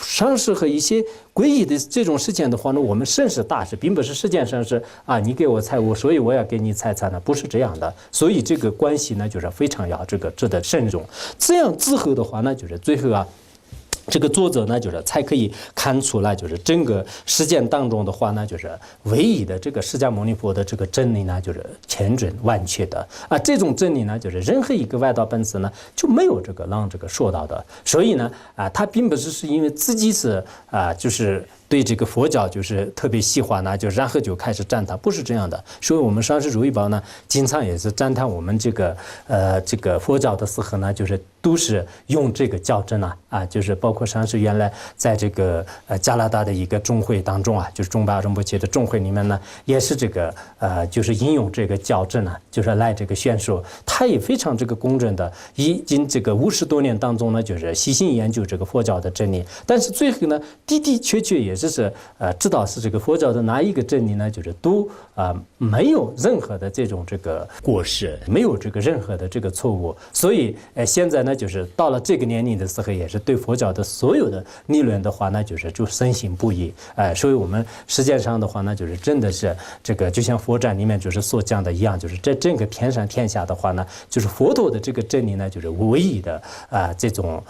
上师和一些诡异的这种事件的话呢，我们甚是大事，并不是世间上是你给我财物，所以我要给你财产呢，不是这样的。所以这个关系呢，就是非常要这个值得慎重。这样之后的话呢，就是最后这个作者呢，就是才可以看出来，就是整个实践当中的话呢，就是唯一的这个释迦牟尼佛的这个真理呢，就是千真万确的这种真理呢，就是任何一个外道本师呢就没有这个让这个说到的。所以呢他并不是因为自己是就是对这个佛教就是特别喜欢呢，就然后就开始赞叹，不是这样的。所以我们上师如意宝呢，经常也是赞叹我们这个佛教的时候呢，就是都是用这个教证就是包括上师原来在这个加拿大的一个众会当中就是中巴仁波切的众会里面呢，也是这个就是引用这个教证就是来这个宣说，他也非常这个公正的，已经这个50多年当中呢，就是细心研究这个佛教的真理，但是最后呢，的的确确也是知道是这个佛教的哪一个真理呢，就是都没有任何的这种这个过失，没有这个任何的这个错误。所以现在呢，就是到了这个年龄的时候，也是对佛教的所有的理论的话呢，就深信不疑。所以我们实践上的话呢，就是真的是这个就像佛传里面就是所讲的一样，就是在整个天上天下的话呢，就是佛陀的这个真理呢，就是唯一的这种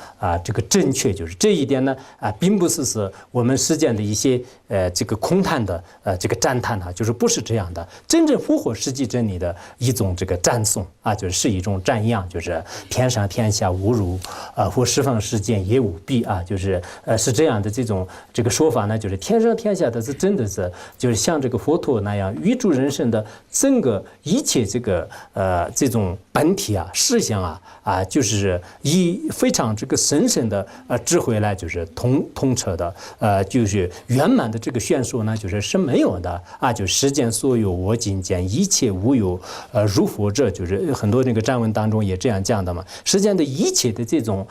这个正确，就是这一点呢并不是我们实践的一些这个空谈的这个赞叹就是不是这样的。真正符合实际真理的一种这个赞颂就是一种赞扬，就是天上天下无如或十方世间也无比就是是这样的这种这个说法呢，就是天上天下的是真的是就是像这个佛陀那样宇宙人生的整个一切这个这种本体事相就是以非常这个神圣的智慧来就是通彻的就是圆满的这个宣说呢，就是没有的就世间所有我今见一切无有如佛者，就是很多那个占文当中也这样讲的嘛。世间的一切的这种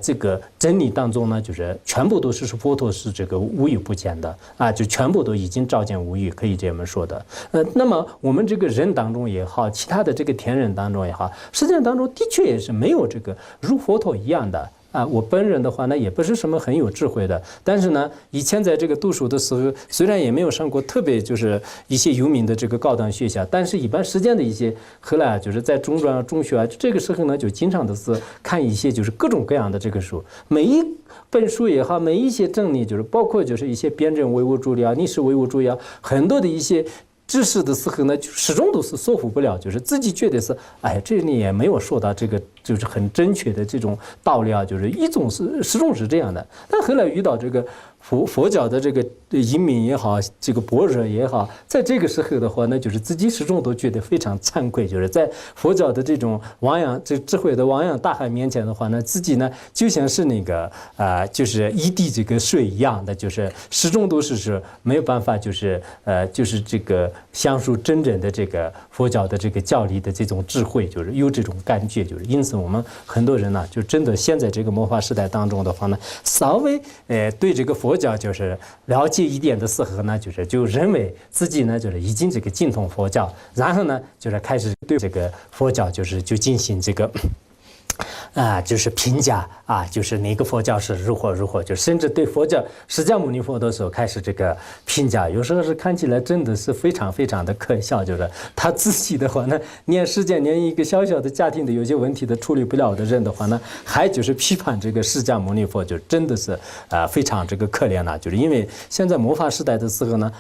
这个真理当中呢，就是全部都是佛陀是这个无有不见的就全部都已经照见无余，可以这么说的。那么我们这个人当中也好，其他的这个天人当中也好，实践当中的确也是没有这个如佛陀一样的我本人的话呢，也不是什么很有智慧的，但是呢，以前在这个读书的时候，虽然也没有上过特别就是一些有名的这个高档学校，但是一般时间的一些，后来就是在中专、中学这个时候呢，就经常的是看一些就是各种各样的这个书，每一本书也好，每一些真理就是包括就是一些辩证唯物主义啊、历史唯物主义啊，很多的一些。知识的时候呢，始终都是说服不了，就是自己觉得是，这里也没有说到这个就是很正确的这种道理啊，就是一种是始终是这样的。但后来遇到这个佛教的这个移民也好，这个般若也好，在这个时候的话呢，就是自己始终都觉得非常惭愧，就是在佛教的这种这智慧的汪洋大海面前的话呢，自己呢就像是那个就是一滴这个水一样的，就是始终都是没有办法，就是这个享受真正的这个佛教的这个教理的这种智慧，就是有这种感觉，就是因此我们很多人呢，就真的现在这个末法时代当中的话呢，稍微对这个佛教就是了解一点的时候呢，就认为自己呢就是已经这个精通佛教，然后呢就是开始对这个佛教就进行这个。就是评价就是哪个佛教是如何，就甚至对佛教释迦牟尼佛的时候开始这个评价，有时候是看起来真的是非常非常的可笑，就是他自己的话呢，连一个小小的家庭的有些问题都处理不了的人的话呢，还就是批判这个释迦牟尼佛，就真的是非常这个可怜了，就是因为现在末法时代的时候呢，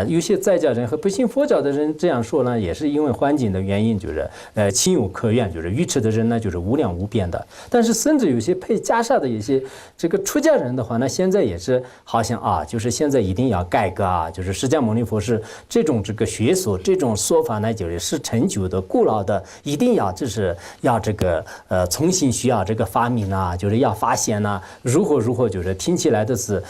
有些在家人和不信佛教的人这样说呢，也是因为环境的原因，就是情有可原，就是愚痴的人呢就是无量无边的。但是甚至有些配袈裟的一些这个出家人的话呢，现在也是好像就是现在一定要改革就是释迦牟尼佛是这种这个学说这种说法呢，就是陈旧的古老的，一定要就是要这个重新需要这个发明就是要发现如何就是听起来的是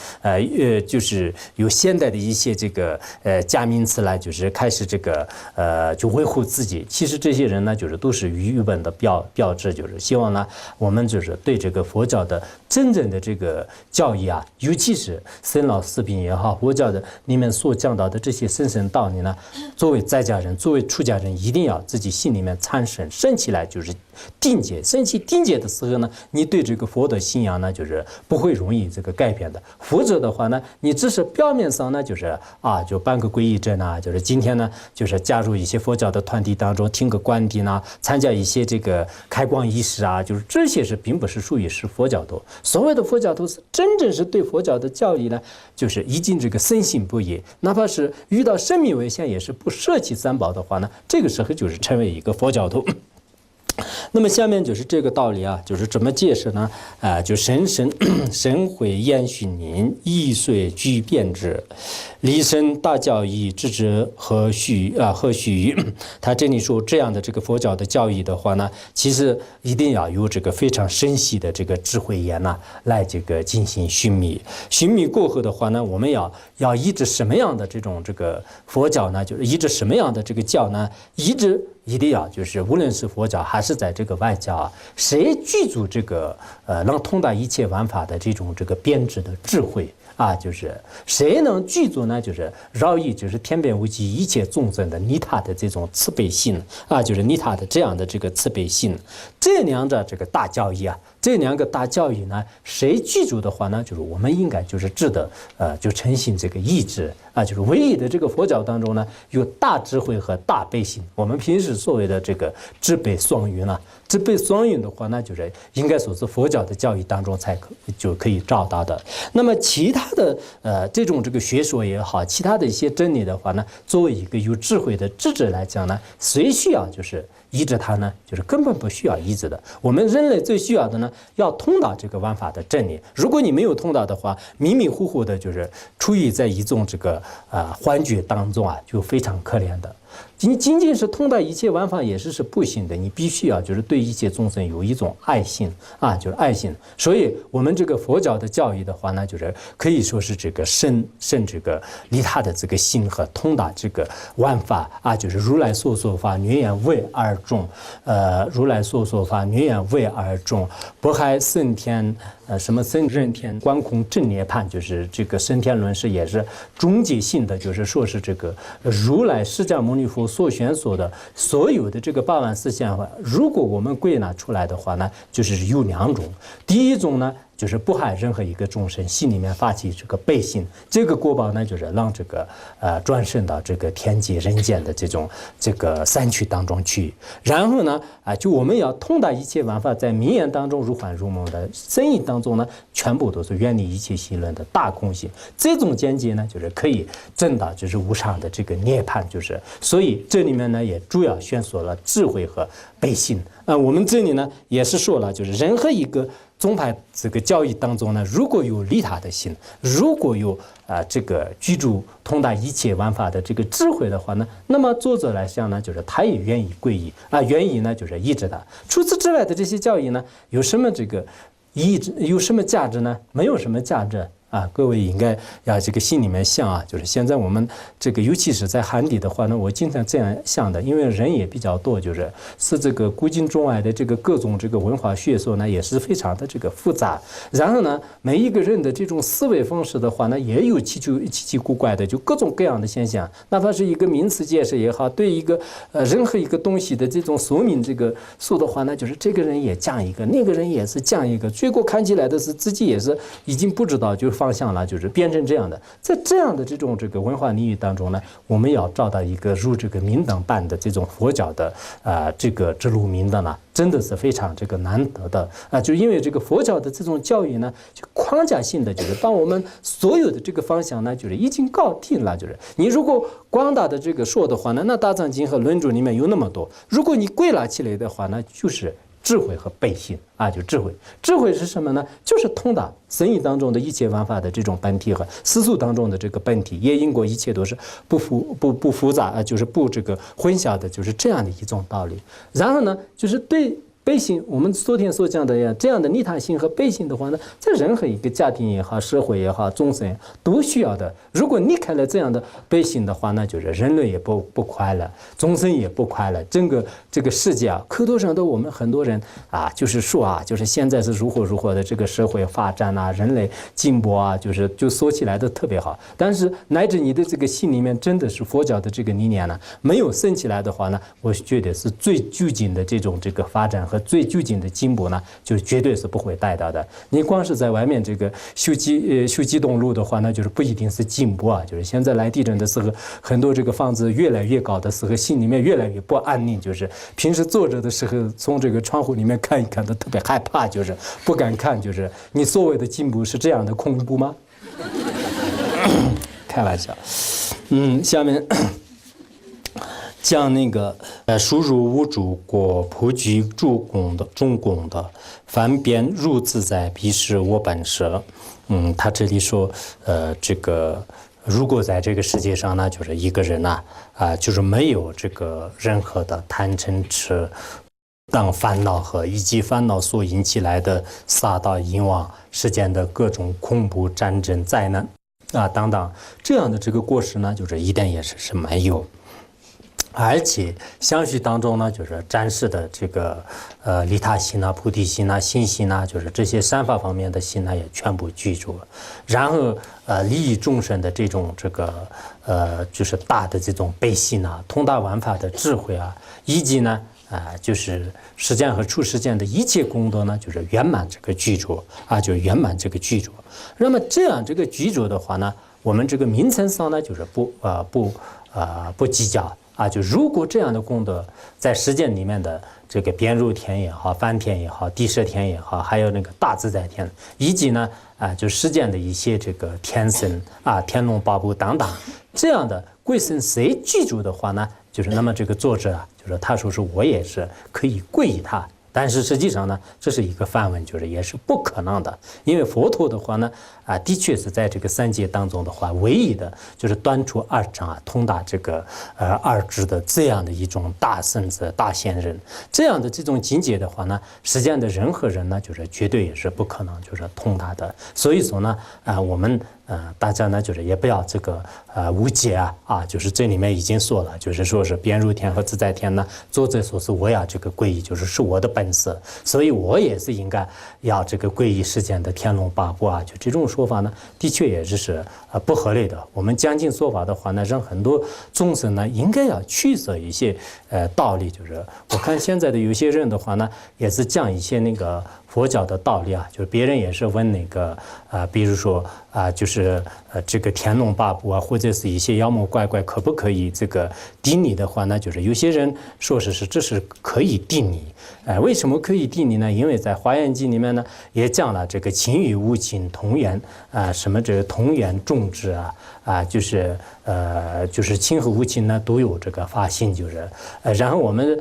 就是有现代的一些这个假名词来就是开始这个就维护自己。其实这些人呢，就是都是愚笨的标志，就是希望呢。我们就是对这个佛教的真正的这个教义尤其是生老死病也好，佛教的里面所讲到的这些深深道理呢，作为在家人，作为出家人，一定要自己心里面产生升起来，就是定解。升起定解的时候呢，你对这个佛的信仰呢，就是不会容易这个改变的。否则的话呢，你只是表面上呢，就是就办个皈依证就是今天呢，就是加入一些佛教的团体当中，听个观点参加一些这个开光仪式就是这些并不是属于是佛教徒。所谓的佛教徒是真正是对佛教的教义呢，就是已经这个深信不疑，哪怕是遇到生命危险也是不舍弃三宝的话呢，这个时候就是成为一个佛教徒。那么下面就是这个道理就是怎么解释呢？就神会言训宁，易遂具变之，离身大教义之之何须他这里说这样的这个佛教的教义的话呢，其实一定要有这个非常深细的这个智慧眼来这个进行寻觅。寻觅过后的话呢，我们要依着什么样的这种这个佛教呢？就是依着什么样的这个教呢？一定要就是无论是佛教还是在这个外教谁具足这个能通达一切万法的这种这个编织的智慧就是谁能具足呢？就是饶益就是天变无极一切众生的利他的这种慈悲心就是利他的这样的这个慈悲心。这两者这个大教义这两个大教义呢，谁具足的话呢，就是我们应该就是值得就诚信这个意志就是唯一的这个佛教当中呢，有大智慧和大悲心。我们平时所谓的这个智悲双运智悲双运的话呢，就是应该说是佛教的教义当中就可以找到的。那么其他的这种这个学说也好，其他的一些真理的话呢，作为一个有智慧的智者来讲呢，谁需要就是依着它呢？就是根本不需要依着的。我们人类最需要的呢，要通达这个万法的真理。如果你没有通达的话，迷迷糊糊的，就是处于在一种这个幻觉当中就非常可怜的。你仅仅是通达一切万法也是不行的，你必须要就是对一切众生有一种爱心就是爱心。所以我们这个佛教的教义的话呢，就是可以说是这个深这个利他的这个心和通达这个万法就是如来所说法略言为而众，如来所说法略言为而众，不害升天什么升人天观空正涅槃，就是这个升天论是也是终极性的，就是说是这个如来释迦牟尼弥佛所选所的所有的这个84000的话，如果我们归纳出来的话呢，就是有2种。第一种呢，就是不害任何一个众生，心里面发起这个悲心，这个果报呢，就是让这个转生到这个天界人间的这个三趣当中去。然后呢，就我们要通达一切万法，在名言当中如幻如梦的深意当中呢，全部都是远离一切心论的大空性。这种见解呢，就是可以证到就是无上的这个涅槃，就是所以这里面呢，也主要宣说了智慧和悲心。我们这里呢也是说了，就是任何一个宗派这个教义当中呢，如果有利他的心，如果有这个居住通达一切万法的这个智慧的话呢，那么作者来讲呢，就是他也愿意皈依愿意呢就是依着他。除此之外的这些教义呢，有什么这个有什么价值呢？没有什么价值。各位应该要这个心里面想就是现在我们这个，尤其是在汉地的话呢，我经常这样想的，因为人也比较多，就是这个古今中外的这个各种这个文化学说呢，也是非常的这个复杂。然后呢，每一个人的这种思维方式的话呢，也有奇奇怪怪的，就各种各样的现象。哪怕是一个名词解释也好，对一个任何一个东西的这种说明这个说的话呢，就是这个人也讲一个，那个人也是讲一个，结果看起来的是自己也是已经不知道就方向了，就是变成这样的。在这样的这个文化领域当中呢，我们要找到一个如这个明灯般的这种佛教的这个指路明灯呢，真的是非常这个难得的就因为这个佛教的这种教育呢，就框架性的，就是把我们所有的这个方向呢，就是已经搞定了。就是你如果广大的这个说的话呢，那大藏经和论著里面有那么多，如果你归纳起来的话呢，就是智慧和悲心就智慧。智慧是什么呢？就是通达深意当中的一切万法的这种本体和世俗当中的这个本体，也因果一切都是不复杂就是不这个混淆的，就是这样的一种道理。然后呢，就是对悲心，我们昨天所讲的这样的利他心和悲心的话呢，在任何一个家庭也好，社会也好，众生都需要的。如果离开了这样的悲心的话呢，就是人类也不快乐，众生也不快乐，整个这个世界口头上的我们很多人就是说就是现在是如何的这个社会发展人类进步就说起来的特别好，但是乃至你的这个心里面真的是佛教的这个理念呢，没有升起来的话呢，我觉得是最究竟的这种这个发展和最究竟的进步呢，就绝对是不会带到的。你光是在外面这个修机动路的话呢，就是不一定是进步就是现在来地震的时候，很多这个房子越来越高的时候，心里面越来越不安宁，就是平时坐着的时候，从这个窗户里面看一看都特别害怕，就是不敢看。就是你所谓的进步是这样的恐怖吗？开玩笑。下面讲那个输入无主果普具诸功的众功的方便如自在彼是我本舍。他这里说这个如果在这个世界上呢，就是一个人就是没有这个任何的贪嗔痴当烦恼和以及烦恼所引起来的杀盗淫妄世间的各种恐怖战争灾难等等这样的这个过失呢，就是一点也是没有。而且相续当中呢，就是展示的这个利他心菩提心信心就是这些三法方面的心也全部具足了。然后利益众生的这种这个就是大的这种悲心通达万法的智慧以及呢就是实践和出实践的一切功德呢，就是圆满这个具足就圆满这个具足。那么这样这个具足的话呢，我们这个名称上呢，就是不计较就如果这样的功德在实践里面的这个边入天也好，梵天也好，地摄天也好，还有那个大自在天，以及呢就实践的一些这个天神天龙八部等等这样的贵神谁具足的话呢，就是那么这个作者就是他说是我也是可以皈依他。但是实际上呢，这是一个梵文，就是也是不可能的，因为佛陀的话呢，的确是在这个三界当中的话，唯一的就是端出二乘通达这个二智的这样的一种大圣者、大仙人，这样的这种境界的话呢，实践的人和人呢，就是绝对也是不可能就是通达的。所以说呢，我们大家呢就是也不要这个误解就是这里面已经说了，就是说是边入天和自在天呢，作者说是我要这个皈依，就是我的本色，所以我也是应该要这个皈依世间的天龙八部就这种说法呢，的确也是不合理的。我们将近说法的话呢，让很多众生呢应该要取舍一些道理，就是我看现在的有些人的话呢，也是讲一些那个佛教的道理就是别人也是问那个比如说就是这个天龙八部或者是一些妖魔怪怪可不可以这个定你的话呢，就是有些人说是这是可以定你。为什么可以定你呢？因为在《华严经》里面呢也讲了这个情与无情同源什么这个同源种植就是情和无情呢都有这个发心，就是然后我们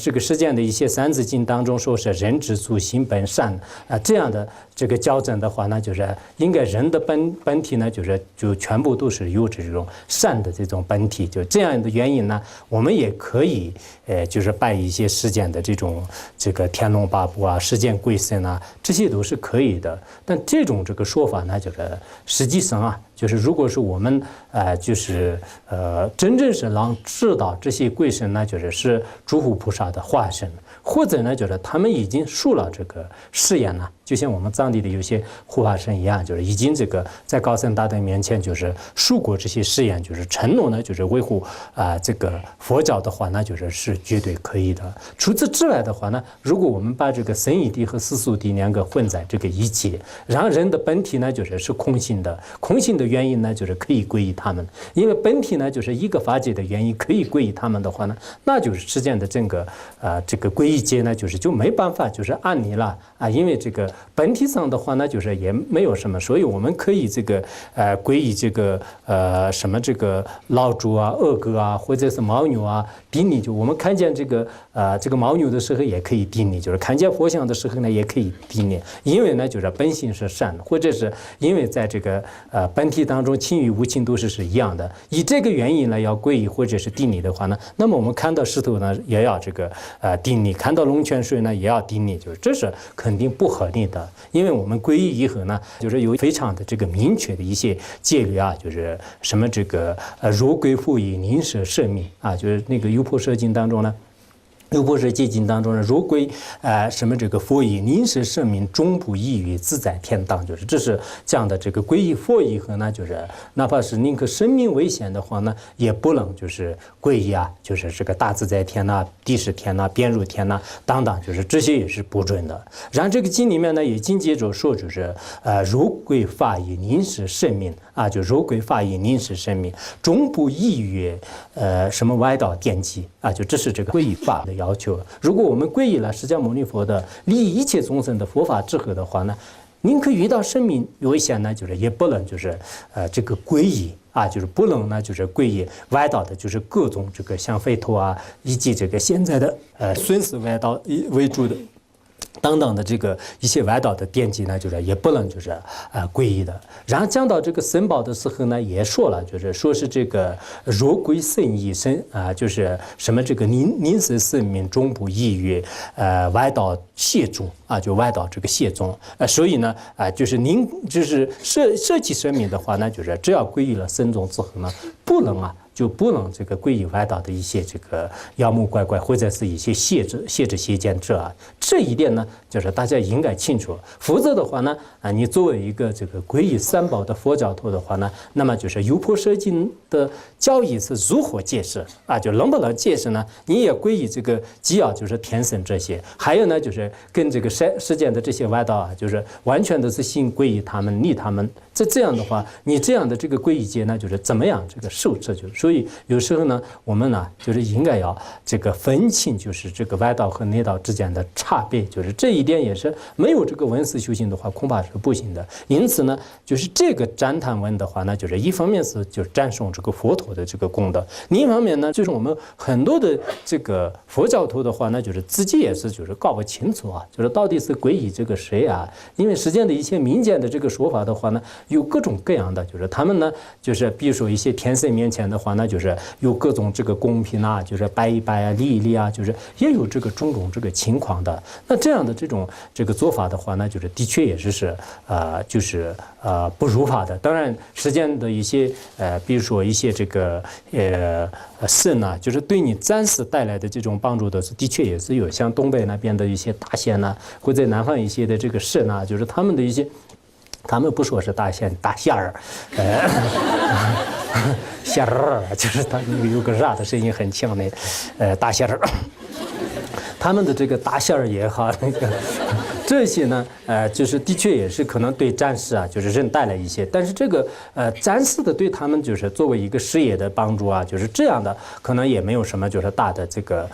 这个世间的一些三字经当中说是人之初心本善这样的这个校正的话呢，就是应该人的本体呢就全部都是有这种善的这种本体，就这样的原因呢，我们也可以就是拜一些世间的这个天龙八部世间鬼神这些都是可以的。但这种这个说法呢，就是实际上就是如果是我们就是真正是能知道这些鬼神呢，就是诸佛菩萨的化身，或者呢就是他们已经受了这个誓言了，就像我们藏地的有些护法神一样，就是已经这个在高僧大德面前就是受过这些誓言，就是承诺呢就是维护这个佛教的话，那是绝对可以的。除此之外的话呢，如果我们把这个僧义谛和世俗谛两个混在这个一起，然后人的本体呢就是空性的，空性的原因呢就是可以归依他们，因为本体呢就是一个法界的原因，可以归依他们的话呢，那就是世间的整个这个皈依界呢就没办法就是按你了因为这个本体上的话呢就是也没有什么，所以我们可以这个皈依这个什么这个老猪恶狗或者是牦牛顶礼，就我们看见这个牦牛的时候也可以顶礼，就是看见佛像的时候呢也可以顶礼，因为呢就是本性是善，或者是因为在这个本体当中情与无情都是一样的，以这个原因呢要皈依或者是顶礼的话呢，那么我们看到石头呢也要这个顶礼，看到龙泉水呢也要顶礼，就是这是肯定不合理的。因为我们皈依以后呢，就是有非常的这个明确的一些戒律就是什么这个如归复以宁舍舍命就是那个《优婆塞经》当中呢。优婆塞戒经当中呢，如归什么这个佛以宁舍舍命，终不异于自在天堂，就是这是讲的这个皈依佛以后呢，就是哪怕是宁可生命危险的话呢，也不能就是皈依就是这个大自在天地释天边入天等等，就是这些也是不准的。然后这个经里面呢，也紧接着说就是如归法以宁舍舍命就如归法以宁舍舍命，终不异于什么歪道颠迹就这是这个皈依法的要求。如果我们皈依了释迦牟尼佛的利益一切众生的佛法之后的话呢，宁可遇到生命危险呢，就是也不能就是这个皈依就是不能呢就是皈依歪道的，就是各种这个像吠陀以及这个现在的孙氏歪道为主的等等的这个一些歪道的典籍呢，就是也不能就是皈依的。然后讲到这个僧宝的时候呢，也说了，就是说是这个若归僧义僧就是什么这个宁舍舍命，终不异于歪道谢宗就歪道这个谢宗所以呢就是您就是舍弃生命的话呢，就是只要皈依了僧宗之后呢，不能就不能这个皈依歪道的一些这个妖魔怪怪或者是一些邪见者这一点呢，就是大家应该清楚。否则的话呢你作为一个这个皈依三宝的佛教徒的话呢，那么就是优婆塞经的教义是如何解释就能不能解释呢？你也皈依这个既要就是天神这些，还有呢就是跟这个世间的这些歪道就是完全都是信皈依他们利他们，这样的话，你这样的这个皈依戒呢，就是怎么样这个受持，就是所以有时候呢，我们呢就是应该要这个分清，就是这个歪道和内道之间的差别，就是这一点也是没有这个闻思修行的话，恐怕是不行的。因此呢，就是这个赞叹文的话呢，就是一方面是就是赞颂这个佛陀的这个功德，另一方面呢，就是我们很多的这个佛教徒的话呢，就是自己也是就是搞不清楚就是到底是皈依这个谁因为实践的一些民间的这个说法的话呢，有各种各样的，就是他们呢，就是比如说一些天神面前的话呢。呢，就是有各种这个公平啊，就是拜一拜啊，立一立啊，就是也有这个种种这个情况的。那这样的这个做法的话呢，就是的确也是不如法的。当然，实践的一些比如说一些这个肾啊，就是对你暂时带来的这种帮助的确也是有，像东北那边的一些大仙呐，或者南方一些的这个肾啊，就是他们的一些。他们不说是大仙儿，仙儿就是他那个有个的声音很强的，大仙儿。他们的这个大仙儿也好，那个这些呢，就是的确也是可能对战士啊，就是人带来一些，但是这个战士的对他们就是作为一个事业的帮助啊，就是这样的，可能也没有什么就是大的这个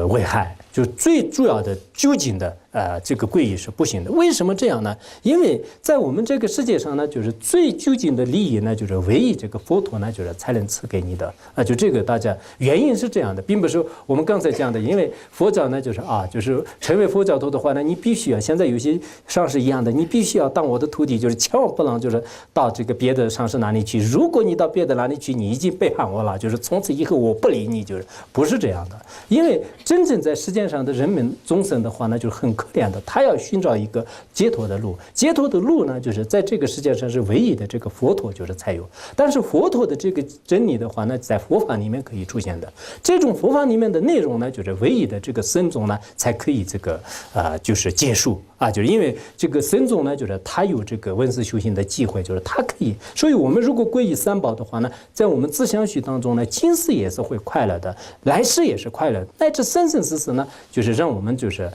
危害。就最主要的究竟的这个皈依是不行的。为什么这样呢？因为在我们这个世界上呢，就是最究竟的利益呢，就是唯一这个佛陀呢，就是才能赐给你的啊。就这个大家原因是这样的，并不是我们刚才讲的，因为佛教呢，就是成为佛教徒的话呢，你必须要现在有些上师一样的，你必须要当我的徒弟，就是千万不能就是到这个别的上师哪里去。如果你到别的哪里去，你已经背叛我了，就是从此以后我不理你，就是不是这样的。因为真正在世界上的人们众生的话呢，就是很可怜的，他要寻找一个解脱的路。解脱的路呢，就是在这个世界上是唯一的这个佛陀就是才有。但是佛陀的这个真理的话呢，在佛法里面可以出现的。这种佛法里面的内容呢，就是唯一的这个僧众呢才可以这个就是结束啊，就是因为这个僧众呢，就是他有这个闻思修行的机会，就是他可以。所以我们如果皈依三宝的话呢，在我们自相续当中呢，今世也是会快乐的，来世也是快乐的，乃至生生世世呢，就是让我们就是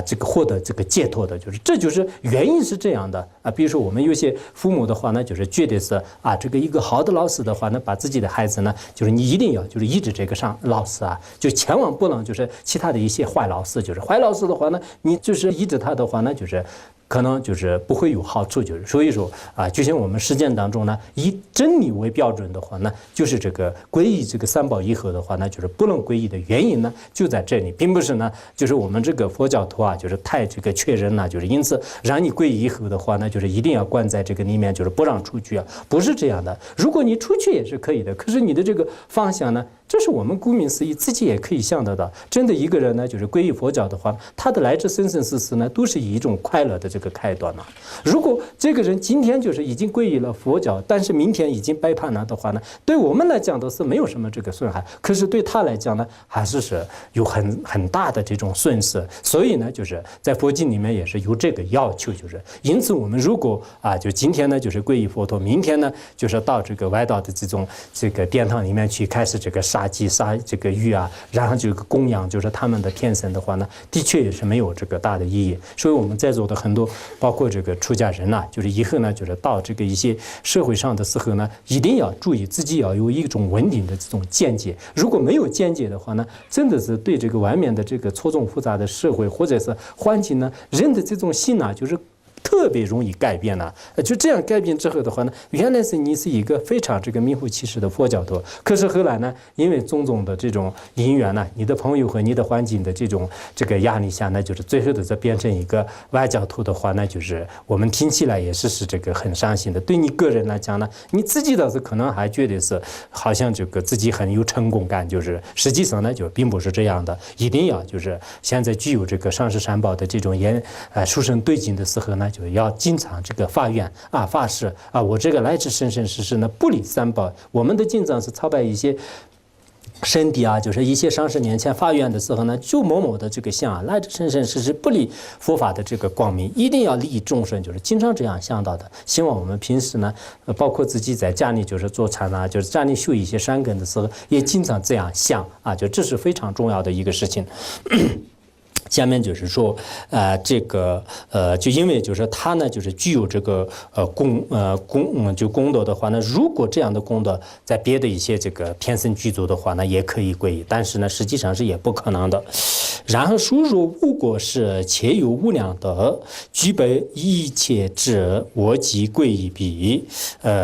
这个获得这个解脱的，就是这就是原因是这样的啊。比如说我们有些父母的话呢，就是觉得是这个一个好的老师的话呢，把自己的孩子呢，就是你一定要就是依着这个上老师啊，就千万不能就是其他的一些坏老师，就是坏老师的话呢，你就是依着他的话呢，就是可能就是不会有好处，就是所以说就像我们实践当中呢，以真理为标准的话呢，就是这个皈依这个三宝以后的话呢，就是不能皈依的原因呢，就在这里，并不是呢，就是我们这个佛教徒啊，就是太这个确认了，就是因此让你皈依以后的话呢，就是一定要关在这个里面，就是不让出去啊，不是这样的。如果你出去也是可以的，可是你的这个方向呢，这是我们顾名思义自己也可以想得到。真的一个人呢，就是皈依佛教的话，他的来自生生世世呢，都是以一种快乐的这个开端了。如果这个人今天就是已经皈依了佛教，但是明天已经背叛了的话呢，对我们来讲都是没有什么这个损害，可是对他来讲呢，还是有很大的这种损失。所以呢，就是在佛经里面也是有这个要求，就是因此我们如果就今天呢就是皈依佛陀，明天呢就是到这个外道的这个殿堂里面去开始这个杀鸡杀这个鱼啊，然后这个供养就是他们的天神的话呢，的确也是没有这个大的意义。所以我们在座的很多包括这个出家人呐，就是以后呢就是到这个一些社会上的时候呢，一定要注意自己要有一种稳定的这种见解。如果没有见解的话呢，真的是对这个外面的这个错综复杂的社会或者是环境呢，人的这种心呢，就是特别容易改变了。就这样改变之后的话呢，原来是你是一个非常这个名副其实的佛教徒，可是后来呢，因为种种的这种因缘呢，你的朋友和你的环境的这个压力下呢，就是最后的这变成一个外教徒的话呢，就是我们听起来也是这个很伤心的。对你个人来讲呢，你自己倒是可能还觉得是好像这个自己很有成功感，就是实际上呢就并不是这样的。一定要就是现在具有这个上师三宝的这种殊胜对境的时候呢，就要经常这个发愿发誓我这个来自生生世世呢不离三宝。我们的经常是朝拜一些身体就是一些上师年前发愿的时候呢，就某某的这个像来自生生世世不离佛法的这个光明，一定要利益众生，就是经常这样想到的。希望我们平时呢，包括自己在家里就是做禅就是家里修一些山根的时候，也经常这样想就这是非常重要的一个事情。下面就是说，这个就因为就是他呢，就是具有这个功德的话呢，如果这样的功德在别的一些这个天神具足的话呢，也可以皈依，但是呢，实际上是也不可能的。然后书若无过失，且有无量德，具备一切智，我即皈依彼。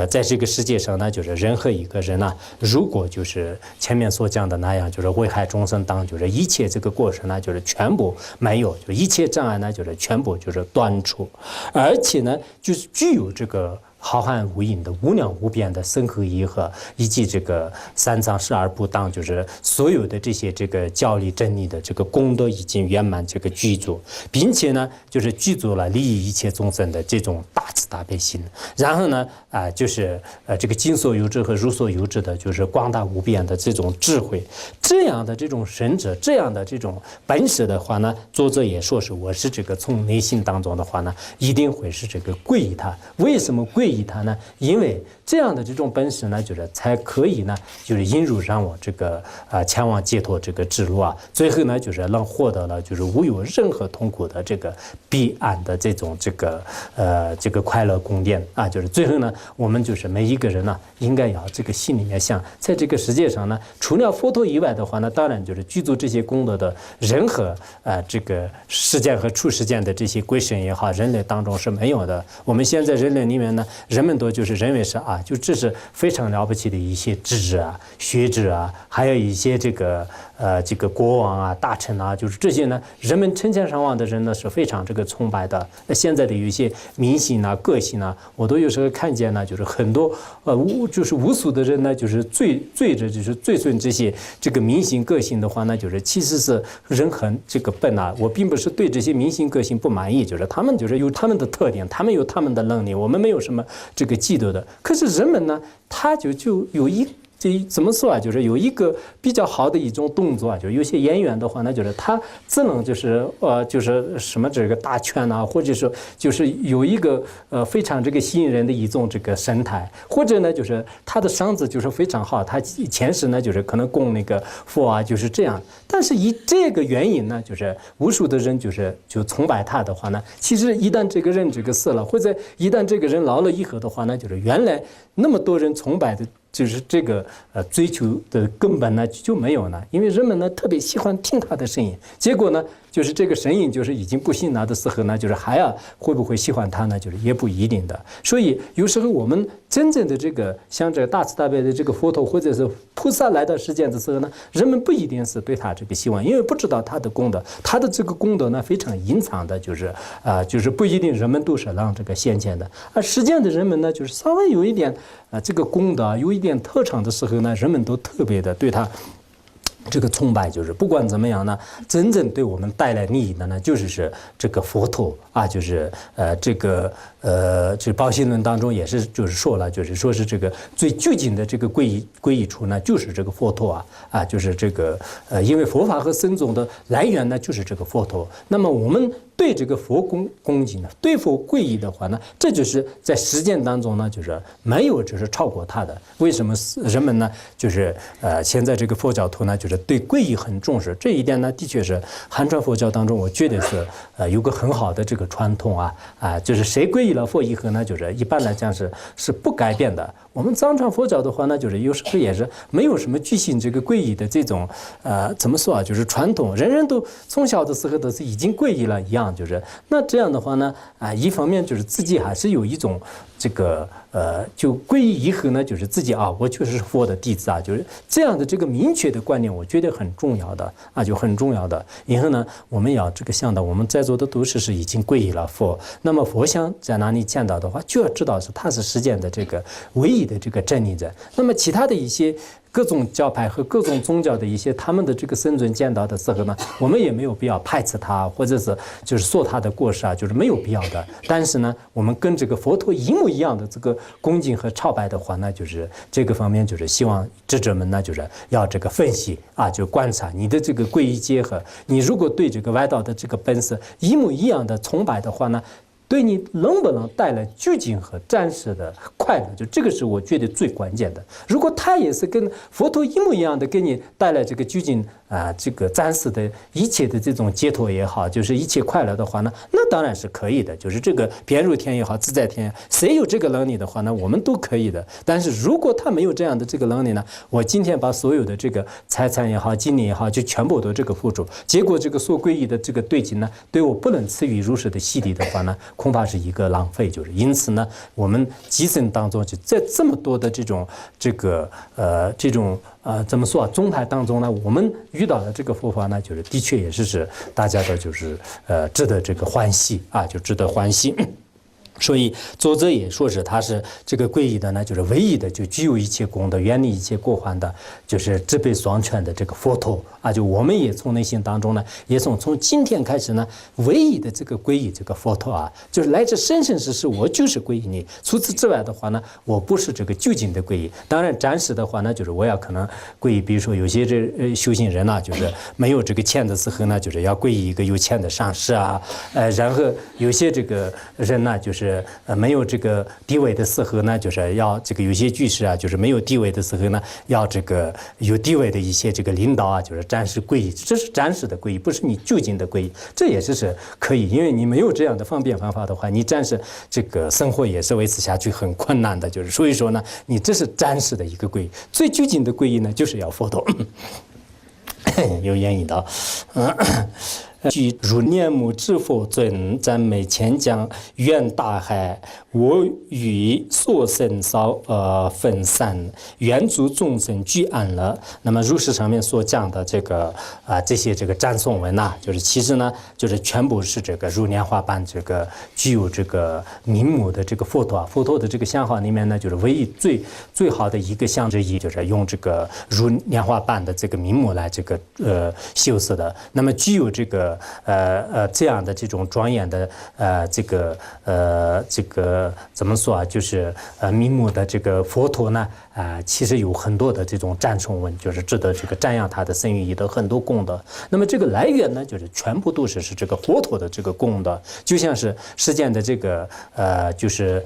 在这个世界上呢，就是任何一个人呢，如果就是前面所讲的那样，就是危害众生当，就是一切这个过程呢，就是全部没有，就一切障碍呢，就是全部就是断除，而且呢，就是具有这个浩瀚无垠的、无量无边的深厚义和，以及这个三藏十二部当，就是所有的这些这个教理真理的这个功德已经圆满这个具足，并且呢，就是具足了利益一切众生的这种大慈大悲心。然后呢，就是这个今所有之和如所有之的，就是广大无边的这种智慧，这样的这种神者，这样的这种本事的话呢，作者也说是我是这个从内心当中的话呢，一定会是这个皈依他。为什么皈依他呢？因为这样的这种本事呢，就是才可以呢，就是引入让我这个前往解脱这个之路啊。最后呢，就是让获得了就是无有任何痛苦的这个彼岸的这种这个快乐宫殿啊。就是最后呢，我们就是每一个人呢，应该要这个心里面想，在这个世界上呢，除了佛陀以外的话呢，当然就是具足这些功德的人和这个世间和出世间的这些鬼神也好，人类当中是没有的。我们现在人类里面呢，人们都就是认为是就这是非常了不起的一些智者啊、学者啊，还有一些这个国王啊、大臣啊，就是这些呢，人们成千上万的人呢是非常这个崇拜的。现在的有一些明星啊、个性啊，我都有时候看见呢，就是很多就是无数的人呢，就是追着就是追随这些这个明星个性的话呢，就是其实是人很这个笨啊。我并不是对这些明星个性不满意，就是他们就是有他们的特点，他们有他们的能力，我们没有什么这个嫉妒的。可是人们呢，他就有这怎么说啊？就是有一个比较好的一种动作啊，就是有些演员的话呢，就是他只能就是就是什么这个打拳啊，或者说就是有一个非常这个吸引人的一种这个神态，或者呢就是他的嗓子就是非常好，他前世呢就是可能供那个佛啊，就是这样。但是以这个原因呢，就是无数的人就崇拜他的话呢，其实一旦这个人这个死了，或者一旦这个人老了以后的话呢，就是原来那么多人崇拜的。就是这个追求的根本呢就没有了，因为人们呢特别喜欢听他的声音，结果呢就是这个声音就是已经不行了的时候呢，就是还要会不会喜欢他呢，就是也不一定的。所以有时候我们真正的这个像这个大慈大悲的这个佛陀或者是菩萨来到世间的时候呢，人们不一定是对他这个希望，因为不知道他的功德，他的这个功德呢非常隐藏的，就是不一定人们都是让这个显见的。而实践的人们呢，就是稍微有一点这个功德有一点特长的时候呢，人们都特别的对他这个崇拜。就是不管怎么样呢，真正对我们带来利益的呢，就是这个佛陀啊，就是这《宝性论》当中也是就是说了，就是说是这个最究竟的这个皈依处呢，就是这个佛陀就是这个因为佛法和僧众的来源呢，就是这个佛陀。那么我们对这个佛恭敬呢，对佛皈依的话呢，这就是在实践当中呢，就是没有就是超过他的。为什么人们呢，就是现在这个佛教徒呢，就是对皈依很重视。这一点呢，的确是汉传佛教当中，我觉得是有个很好的这个传统就是谁皈依了佛以后呢，就是一般来讲是不改变的。我们藏传佛教的话呢，就是有时候也是没有什么具性这个皈依的这种怎么说就是传统，人人都从小的时候都是已经皈依了一样。就是那这样的话呢，一方面就是自己还是有一种这个就皈依以后呢，就是自己我确实是佛的弟子就是这样的这个明确的观念，我觉得很重要的就很重要的。以后呢，我们要这个想到我们在座的都是已经皈依了佛，那么佛像在哪里见到的话，就要知道是他是世间的这个唯一的这个真理者。那么其他的一些各种教派和各种宗教的一些他们的这个僧尊见到的时候呢，我们也没有必要排斥他，或者是就是说他的过失就是没有必要的。但是呢，我们跟这个佛陀一模一样的这个恭敬和朝拜的话呢，就是这个方面就是希望智者们呢，就是要这个分析就观察你的这个皈依结合，你如果对这个外道的这个本事一模一样的崇拜的话呢，对你能不能带来究竟和暂时的快乐，就这个是我觉得最关键的。如果他也是跟佛陀一模一样的给你带来这个究竟这个暂时的一切的这种解脱也好，就是一切快乐的话呢，那当然是可以的。就是这个遍入天也好，自在天也好，谁有这个能力的话呢，我们都可以的。但是如果他没有这样的这个能力呢，我今天把所有的这个财产也好、精力也好，就全部都这个付出，结果这个所皈依的这个对境呢，对我不能赐予如实的洗礼的话呢，恐怕是一个浪费。就是因此呢，我们基层当中就在这么多的这种怎么说宗派当中呢，我们遇到的这个佛法呢，就是的确也是大家的就是值得这个欢喜就值得欢喜。所以作者也说是他是这个皈依的呢，就是唯一的就具有一切功德、远离一切过患的，就是智慧双全的这个佛陀啊。就我们也从内心当中呢，也从今天开始呢，唯一的这个皈依这个佛陀啊，就是来自生生世世，我就是皈依你。除此之外的话呢，我不是这个究竟的皈依。当然暂时的话呢，就是我要可能皈依，比如说有些修行人呢，就是没有这个钱的时候呢，就是要皈依一个有钱的上师啊，然后有些这个人呢，就是没有这个地位的时候呢，就是要这个有些居士啊，就是没有地位的时候呢，要这个有地位的一些这个领导啊，就是暂时皈依，这是暂时的皈依，不是你究竟的皈依，这也是可以，因为你没有这样的方便方法的话，你暂时这个生活也是维持下去很困难的，就是所以说呢，你这是暂时的一个皈依，最究竟的皈依呢，就是要佛陀。有言引道，具如念母之佛尊，赞美千江远大海，我与所生分散，愿诸众生俱安乐。那么如是上面所讲的这个这些这个赞颂文呐，就是其实呢，就是全部是这个如莲花般这个具有这个名目的这个佛陀，佛陀的这个相好里面呢，就是唯一最好的一个相之一，就是用这个如莲花般的这个名目来这个修饰的。那么具有这个这样的这种庄严的这个怎么说啊？就是名目的这个佛陀呢，其实有很多的这种赞颂文，就是值得这个瞻仰他的身语的很多功德。那么这个来源呢，就是全部都是这个佛陀的这个功德，就像是世间的这个就是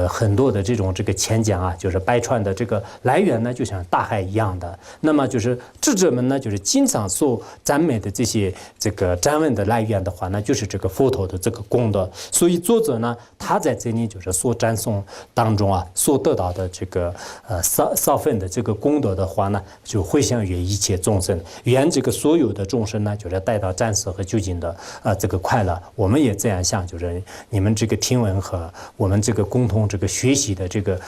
很多的这个钱讲啊，就是百川的这个来源呢，就像大海一样的。那么就是智者们呢，就是经常所赞美的这些这个赞文的来源的话呢，就是这个佛陀的这个功德。所以作者呢，他在这里就是所赞颂当中啊，所得到的这个少分的这个功德的话呢，就回向于一切众生，愿这个所有的众生呢，就是带到暂时和究竟的这个快乐。我们也这样想，就是你们这个听闻和我们这个共同这个学习的这个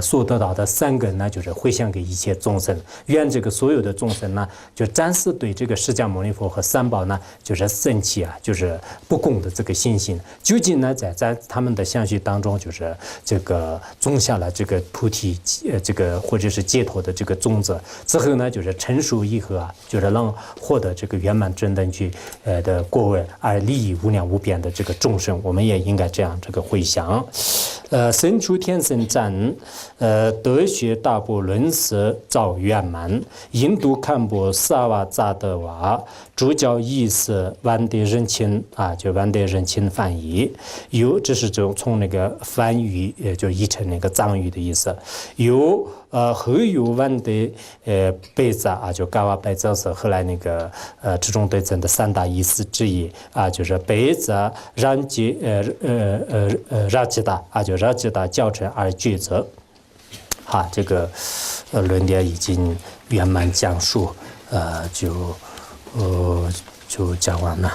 所得到的三根呢，就是回向给一切众生，愿这个所有的众生呢，就暂时对这个释迦牟尼佛和三宝呢，就是升起啊，就是不共的这个信心。究竟呢，在他们的相续当中，就是这个种下了这个菩提这个或者是解脱的这个种子之后呢，就是成熟以后啊，就是能获得这个圆满正等觉的果位，而利益无量无边的这个众生。我们也应该这样这个回想。身处天生赞，德学大波论色照圆满，印度堪波萨瓦扎德瓦，主教意思万德人亲啊，就万德人亲翻译。这是从那个梵语就译成那个藏语的意思。后有万德贝扎啊，就嘎瓦贝扎是后来那个智中对称的三大意思之一啊，就是贝扎让吉让吉达啊，就让吉达教成而抉择。好，这个论点已经圆满讲述，就讲完了。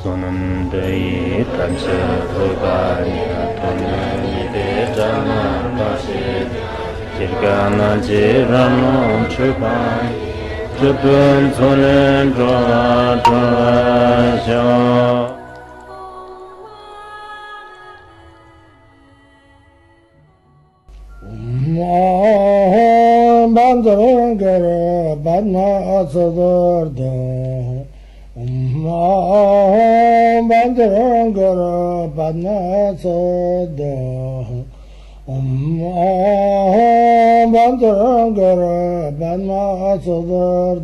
Sonam dei tanse thogani tonani de jana pasi jirgana jirano chupai chupun sonen dra dra sha Bandara Badna Asadar Bandara Badna Asadar Bandara Badna Asadar